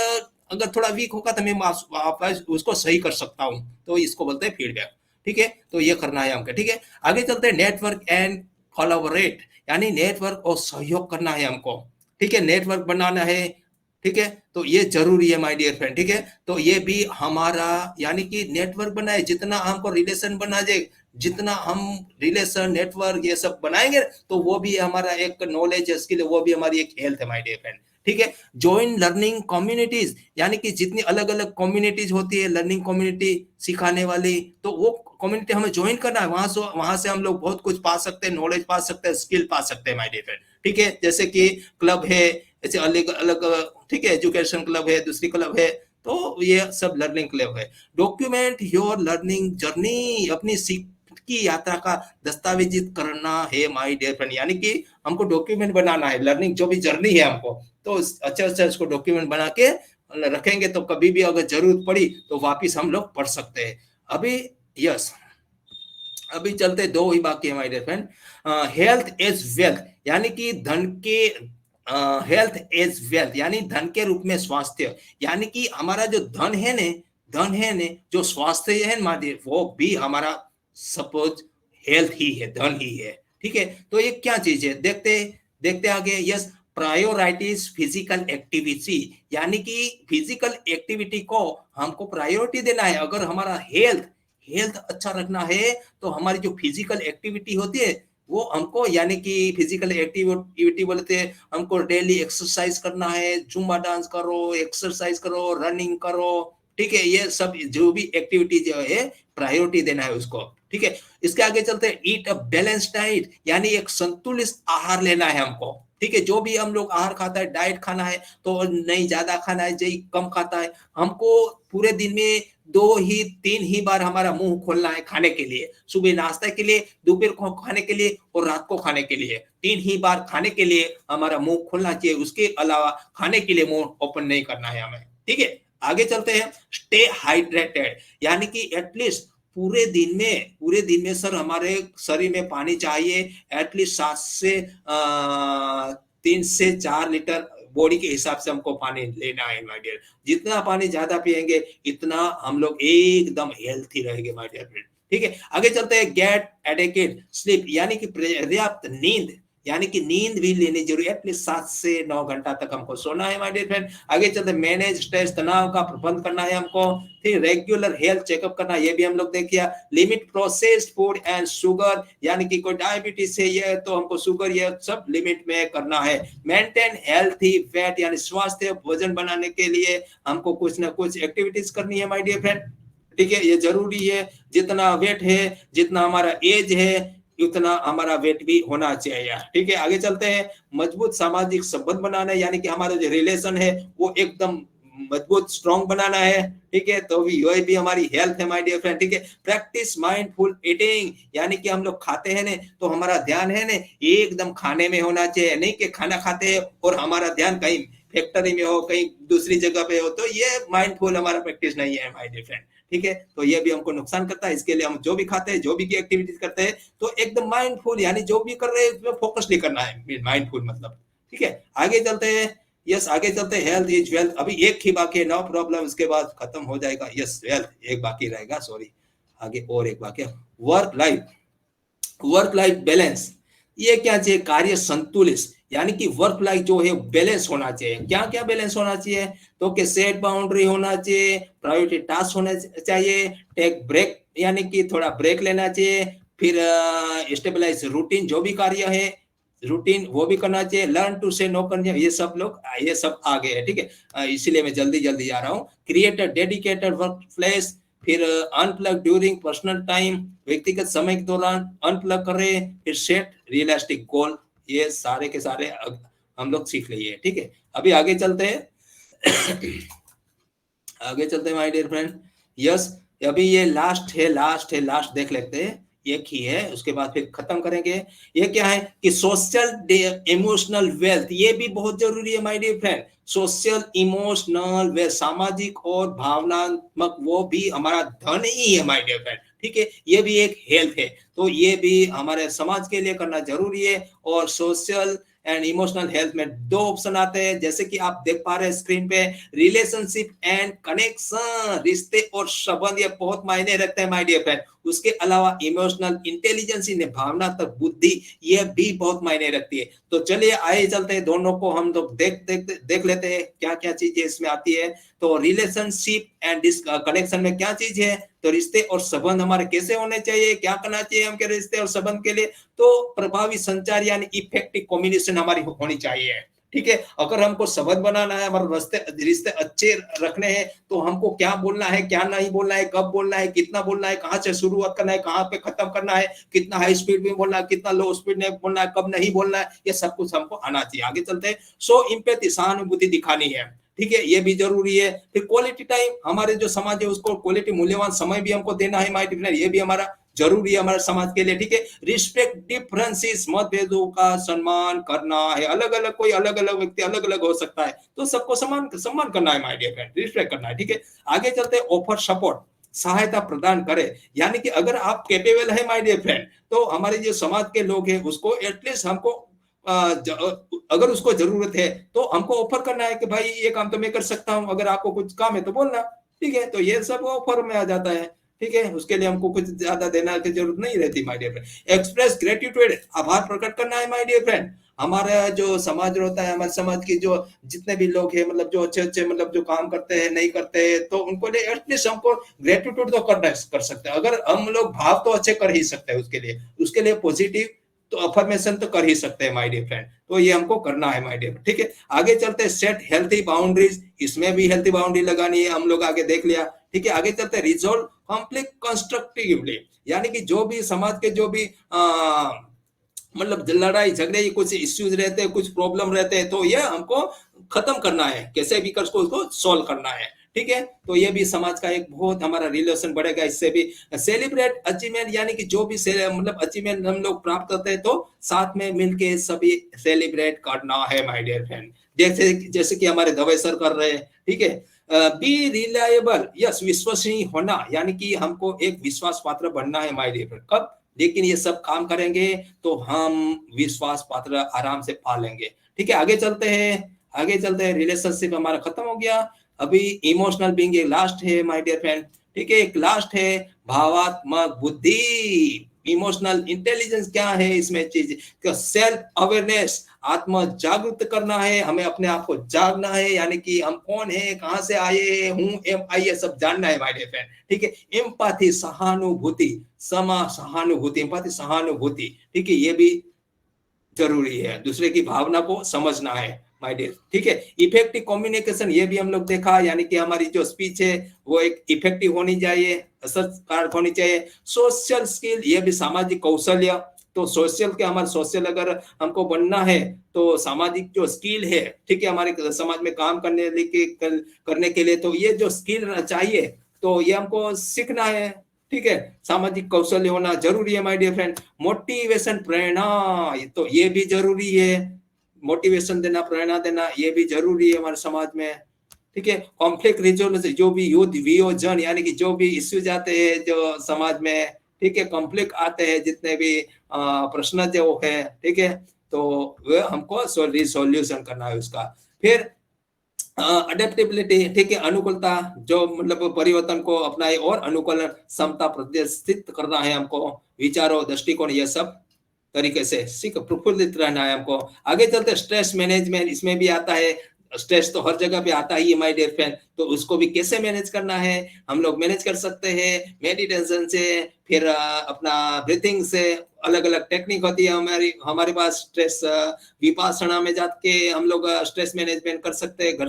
अगर थोड़ा वीक होगा तो मैं वापस उसको सही कर सकता हूं, तो इसको बोलते हैं फीडबैक। ठीक है, तो ये करना है हमको। ठीक है, आगे चलते हैं। नेटवर्क एंड कोलैबोरेट, यानी नेटवर्क और सहयोग करना है हमको। ठीक है, नेटवर्क बनाना है। ठीक है, तो ये जरूरी है माय डियर फ्रेंड। ठीक है, तो ये भी हमारा, यानी कि नेटवर्क बनाए, जितना हमको रिलेशन बना जाए, जितना हम रिलेशन नेटवर्क ये सब बनाएंगे, तो वो भी हमारा एक नॉलेज स्किल है, वो भी हमारी एक हेल्थ है माय डियर फ्रेंड। ठीक है, ज्वाइन लर्निंग कम्युनिटीज, यानी कि जितनी अलग अलग कम्युनिटीज होती है लर्निंग कम्युनिटी सिखाने वाली, तो वो कम्युनिटी हमें ज्वाइन करना है। वहां से हम लोग बहुत कुछ पा सकते हैं, नॉलेज पा सकते हैं, स्किल पा सकते हैं माय डियर फ्रेंड। ठीक है, जैसे कि क्लब है, ऐसे अलग अलग, ठीक है, एजुकेशन क्लब है, दूसरी क्लब है, तो ये सब लर्निंग क्लब है। डॉक्यूमेंट योर लर्निंग जर्नी, अपनी सीख की यात्रा का दस्तावेजित करना है माय डियर फ्रेंड, यानी कि हमको डॉक्यूमेंट बनाना है, लर्निंग जो भी जर्नी है हमको, तो अच्छे अच्छे उसको डॉक्यूमेंट बना के रखेंगे, तो कभी भी अगर जरूरत पड़ी तो वापिस हम लोग पढ़ सकते हैं। अभी यस, अभी चलते दो ही बाकी है my dear friend. Health as wealth, यानी कि धन के, हेल्थ एज वेल्थ, यानी धन के रूप में स्वास्थ्य, यानी कि हमारा जो धन है ने जो स्वास्थ्य है हमारे, वो भी हमारा सपोज हेल्थ ही है, धन ही है। ठीक है, तो ये क्या चीज है, देखते देखते आगे। यस, प्रायोरिटीज फिजिकल एक्टिविटी, यानी कि फिजिकल एक्टिविटी को हमको प्रायोरिटी देना है। अगर हमारा हेल्थ हेल्थ अच्छा रखना है, तो हमारी जो फिजिकल एक्टिविटी होती है वो हमको, यानी कि फिजिकल एक्टिविटी बोलते हैं, हमको डेली एक्सरसाइज करना है, जुम्बा डांस करो, एक्सरसाइज करो, रनिंग करो। ठीक है, ये सब जो भी एक्टिविटी जो है प्रायोरिटी देना है उसको। ठीक है, इसके आगे चलते हैं। ईट अ बैलेंस डाइट, यानी एक संतुलित आहार लेना है हमको। ठीक है, जो भी हम लोग आहार खाता है, डाइट खाना है, तो नहीं ज्यादा खाना है, नहीं कम खाता है। हमको पूरे दिन में 2 ही 3 ही बार हमारा मुंह खोलना है खाने के लिए, सुबह नाश्ता के लिए, दोपहर को खाने के लिए और रात को खाने के लिए। 3 ही बार खाने के लिए हमारा मुंह खोलना चाहिए, उसके अलावा खाने के लिए मुंह ओपन नहीं करना है हमें। ठीक है, आगे चलते हैं। स्टे हाइड्रेटेड, यानी कि एटलीस्ट पूरे दिन में सर हमारे शरीर में पानी चाहिए, एटलीस्ट 3 से 4 लीटर बॉडी के हिसाब से हमको पानी लेना है माय डियर। जितना पानी ज्यादा पिएंगे इतना हम लोग एकदम हेल्थी रहेंगे माय डियर फ्रेंड। ठीक है, आगे चलते हैं। गेट एडेक्वेट स्लीप, यानी कि पर्याप्त नींद, यानी कि नींद भी लेनी जरूरी है, एटलीस्ट 7 से 9 घंटा तक हमको सोना है माय डियर फ्रेंड। आगे चलते, मैनेज स्ट्रेस, तनाव का प्रबंध करना है हमको। फिर रेगुलर हेल्थ चेकअप करना, ये भी हम लोग देखिए। Limit processed food and sugar, यानी कि कोई डायबिटीज है ये, तो हमको शुगर ये सब लिमिट में करना है। मेंटेन हेल्थी वेट, यानी स्वास्थ्य वजन बनाने के लिए हमको कुछ ना कुछ एक्टिविटीज करनी है माय डियर फ्रेंड। ठीक है, ये जरूरी है। जितना वेट है, जितना हमारा एज है, उतना हमारा वेट भी होना चाहिए। ठीक है, आगे चलते हैं। मजबूत सामाजिक संबंध बनाना है, यानी कि हमारा जो रिलेशन है वो एकदम मजबूत स्ट्रॉन्ग बनाना है। ठीक है, तो ये भी हमारी हेल्थ है माय डियर फ्रेंड। ठीक है, प्रैक्टिस माइंडफुल ईटिंग, यानी कि हम लोग खाते हैं ने तो हमारा ध्यान है ने एकदम खाने में होना चाहिए, नहीं कि खाना खाते हैं और हमारा ध्यान कहीं फैक्ट्री में हो, कहीं दूसरी जगह पे हो, तो ये माइंडफुल हमारा प्रैक्टिस नहीं है माय डियर फ्रेंड। ठीक है, तो ये भी हमको नुकसान करता है। इसके लिए हम जो भी खाते हैं, जो भी एक्टिविटीज करते हैं, तो एकदम माइंडफुल, यानी जो भी कर रहे हैं उसमें फोकसली करना है, माइंडफुल मतलब। ठीक है, आगे चलते हैं। यस, आगे चलते हैं। हेल्थ इज वेल्थ, अभी एक ही बाकी है, नो प्रॉब्लम, इसके बाद खत्म हो जाएगा। यस, वेल्थ एक बाकी रहेगा, सॉरी, आगे और एक बाकी है। वर्क लाइफ बैलेंस, ये क्या चाहिए, कार्य संतुलित, यानी कि वर्क लाइफ जो है बैलेंस होना चाहिए। क्या क्या बैलेंस होना चाहिए, तो कि सेट बाउंड्री होना चाहिए, प्रायोरिटी टास्क होना चाहिए, टेक ब्रेक, यानी कि थोड़ा ब्रेक लेना चाहिए, फिर स्टेबलाइज रूटीन, जो भी कार्य है रूटीन वो भी करना चाहिए, लर्न टू से नो करना, ये सब लोग ये सब आगे है। ठीक है, इसीलिए मैं जल्दी जल्दी जा रहा हूँ। Create a dedicated work place, फिर अनप्लग ड्यूरिंग पर्सनल टाइम, व्यक्तिगत समय के दौरान अनप्लग करें, फिर सेट रियलिस्टिक गोल, ये सारे के सारे हम लोग सीख लिए। ठीक है, अभी आगे चलते हैं। आगे चलते हैं माय डियर फ्रेंड। यस, अभी ये लास्ट देख लेते हैं, एक ही है, उसके बाद फिर खत्म करेंगे। ये क्या है कि सोशल इमोशनल वेल्थ, ये भी बहुत जरूरी है my dear friend. Social emotional wealth, सामाजिक और भावनात्मक, वो भी हमारा धन ही है माय डियर फ्रेंड। ठीक है, ये भी एक हेल्थ है, तो ये भी हमारे समाज के लिए करना जरूरी है। और सोशल एंड इमोशनल हेल्थ में दो ऑप्शन आते हैं, जैसे कि आप देख पा रहे हैं स्क्रीन पे, रिलेशनशिप एंड कनेक्शन, रिश्ते और संबंध, ये बहुत मायने रखते हैं माय डियर फ्रेंड। उसके अलावा इमोशनल इंटेलिजेंस, ने भावनात्मक बुद्धि, ये भी बहुत मायने रखती है। तो चलिए आए चलते हैं, दोनों को हम लोग देख लेते हैं क्या क्या चीजें इसमें आती है। तो रिलेशनशिप एंड कनेक्शन में क्या चीज है, तो रिश्ते और संबंध हमारे कैसे होने चाहिए, क्या करना चाहिए हमके रिश्ते और संबंध के लिए, तो प्रभावी संचार यानी इफेक्टिव कम्युनिकेशन हमारी होनी चाहिए। ठीक है, अगर हमको संबंध बनाना है, हमारे रिश्ते अच्छे रखने हैं, तो हमको क्या बोलना है, क्या नहीं बोलना है, कब बोलना है, कितना बोलना है, कहाँ से शुरुआत करना है, कहाँ पे खत्म करना है, कितना हाई स्पीड में बोलना है, कितना लो स्पीड में बोलना है, कब नहीं बोलना है, ये सब कुछ हमको आना चाहिए। आगे चलते हैं। सो इम्पैथी, सहानुभूति दिखानी है। ठीक है, ये भी जरूरी है। फिर क्वालिटी टाइम, हमारे जो समाज है उसको क्वालिटी मूल्यवान समय भी हमको देना है माय डियर फ्रेंड, ये भी हमारा जरूरी है हमारे समाज के लिए। ठीक है, रिस्पेक्ट डिफरेंसेस, मतभेदों का सम्मान करना है। अलग अलग, कोई अलग अलग व्यक्ति अलग अलग हो सकता है, तो सबको सम्मान करना है माय डियर फ्रेंड, रिस्पेक्ट करना है। ठीक है, आगे चलते हैं। ऑफर सपोर्ट, सहायता प्रदान करे, यानी कि अगर आप कैपेबल है माय डियर फ्रेंड, तो हमारे जो समाज के लोग हैं उसको एटलीस्ट हमको अगर उसको जरूरत है तो हमको ऑफर करना है कि भाई ये काम तो मैं कर सकता हूं, अगर आपको कुछ काम है तो बोलना। ठीक है, तो ये सब ऑफर में आ जाता है। ठीक है, उसके लिए हमको कुछ ज्यादा देना की जरूरत नहीं रहती my dear friend. Express gratitude, आभार प्रकट करना है माय डियर फ्रेंड। हमारा जो समाज होता है, हमारे समाज की जो जितने भी लोग हैं, मतलब जो अच्छे अच्छे मतलब जो काम करते हैं, नहीं करते हैं, तो उनको लिए एटलीस्ट हमको ग्रेटिट्यूड तो कर सकते हैं। अगर हम लोग भाव तो अच्छे कर ही सकते हैं, उसके लिए पॉजिटिव तो अफर्मेशन तो कर ही सकते हैं माय डियर फ्रेंड, तो ये हमको करना है माय डियर। ठीक है, आगे चलते हैं। सेट हेल्थी बाउंड्रीज, इसमें भी हेल्थी बाउंड्री लगानी है, हम लोग आगे देख लिया। ठीक है, आगे चलते हैं। रिजोल्व कॉन्फ्लिक्ट कंस्ट्रक्टिवली, यानी कि जो भी समाज के जो भी मतलब लड़ाई झगड़े कुछ इश्यूज रहते हैं, कुछ प्रॉब्लम रहते हैं, तो ये हमको खत्म करना है, कैसे भी कर उसको सॉल्व करना है। ठीक है, तो ये भी समाज का एक बहुत हमारा रिलेशन बढ़ेगा इससे भी। सेलिब्रेट अचीवमेंट, यानी कि जो भी मतलब अचीवमेंट हम लोग प्राप्त करते हैं, तो साथ में मिलके सभी सेलिब्रेट करना है माय डियर फ्रेंड, जैसे जैसे कि हमारे दवे सर कर रहे हैं। ठीक है, बी रिलायबल, यस, विश्वसनीय होना, यानी कि हमको एक विश्वास पात्र बनना है माय डियर फ्रेंड। कब, लेकिन ये सब काम करेंगे तो हम विश्वास पात्र आराम से पा लेंगे। ठीक है, आगे चलते हैं। रिलेशनशिप हमारा खत्म हो गया। अभी इमोशनल बीइंग एक लास्ट है माय डियर फ्रेंड। ठीक है, एक लास्ट है भावात्मक बुद्धि, इमोशनल इंटेलिजेंस। क्या है इसमें चीज, सेल्फ अवेयरनेस, आत्म जागृत करना है, हमें अपने आप को जागना है, यानी कि हम कौन है, कहां से आए हैं, हूं एम आई, ये सब जानना है माय डियर फ्रेंड। ठीक है, एम्पैथी, सहानुभूति, सहानुभूति, एम्पैथी सहानुभूति। ठीक है, ये भी जरूरी है, दूसरे की भावना को समझना है माय डियर। ठीक है, इफेक्टिव कम्युनिकेशन, ये भी हम लोग देखा, यानी कि हमारी जो स्पीच है वो एक इफेक्टिव होनी चाहिए, असरकारक होनी चाहिए। सोशल स्किल, ये भी सामाजिक कौशल्य, तो सोशल के हमारे सोशल अगर हमको बनना है तो सामाजिक जो स्किल है, ठीक है, हमारे समाज में काम करने के लिए तो ये जो स्किल चाहिए तो ये हमको सीखना है, ठीक है। सामाजिक कौशल्य होना जरूरी है माय डियर फ्रेंड। मोटिवेशन, प्रेरणा, तो ये भी जरूरी है। मोटिवेशन देना, प्रेरणा देना ये भी जरूरी है हमारे समाज में, ठीक है। कॉन्फ्लिक्ट रिजोल्यूशन, जो भी युद्ध वियोजन यानी कि जो भी इश्यूज आते हैं जो समाज में, ठीक है, कॉन्फ्लिक्ट आते हैं जितने भी प्रश्न जो है, ठीक है, तो वह हमको सॉल्यूशन करना है उसका। फिर अडेप्टेबिलिटी, ठीक है, अनुकूलता, जो मतलब परिवर्तन को अपनाए और अनुकूलन क्षमता प्रदर्शित करना है हमको, विचारों, दृष्टिकोण, ये सब तरीके से सीख प्रफुल्लित रहना है हमको। आगे चलते स्ट्रेस मैनेजमेंट, इसमें भी आता है। स्ट्रेस तो हर जगह पे आता ही है माय डियर फ्रेंड, तो उसको भी कैसे मैनेज करना है, हम लोग मैनेज कर सकते हैं मेडिटेशन से, फिर अपना ब्रीथिंग से। अलग अलग टेक्निक होती है हमारे पास। स्ट्रेस विपासना में जाके हम लोग स्ट्रेस मैनेजमेंट कर सकते हैं, घर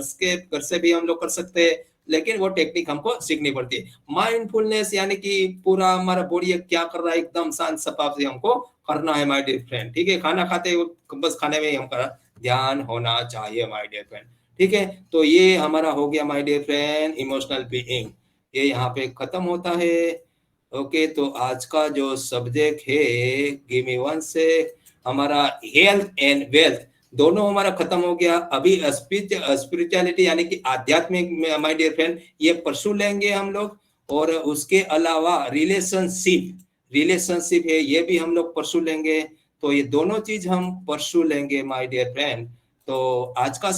से भी हम लोग कर सकते हैं, लेकिन वो टेक्निक हमको सीखनी पड़ती है। माइंडफुलनेस यानी कि पूरा हमारा बॉडी क्या कर रहा है एकदम शांत स्वभाव से हमको करना है माय डियर फ्रेंड, ठीक है। खाना खाते बस खाने में ही हमारा ध्यान होना चाहिए माय डियर फ्रेंड, ठीक है। तो ये हमारा हो गया my dear friend emotional being, ये यहाँ पे खत्म होता है। ओके, तो आज का जो सब्जेक्ट है गिव मी वन से, हमारा हेल्थ एंड वेल्थ दोनों हमारा खत्म हो गया। अभी स्पिरिचुअलिटी यानी कि आध्यात्मिक माय डियर फ्रेंड ये परसू लेंगे हम लोग, और उसके अलावा रिलेशनशिप है ये भी हम लोग परसू लेंगे। तो ये दोनों चीज हम परसू लेंगे माय डियर फ्रेंड। तो आज का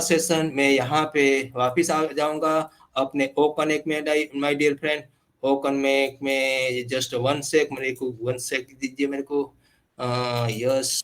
सेशन मैं यहाँ पे वापिस आ जाऊंगा अपने ओ कनेक्ट में my dear friend. O connect में जस्ट वन सेक दीजिए मेरे को। यस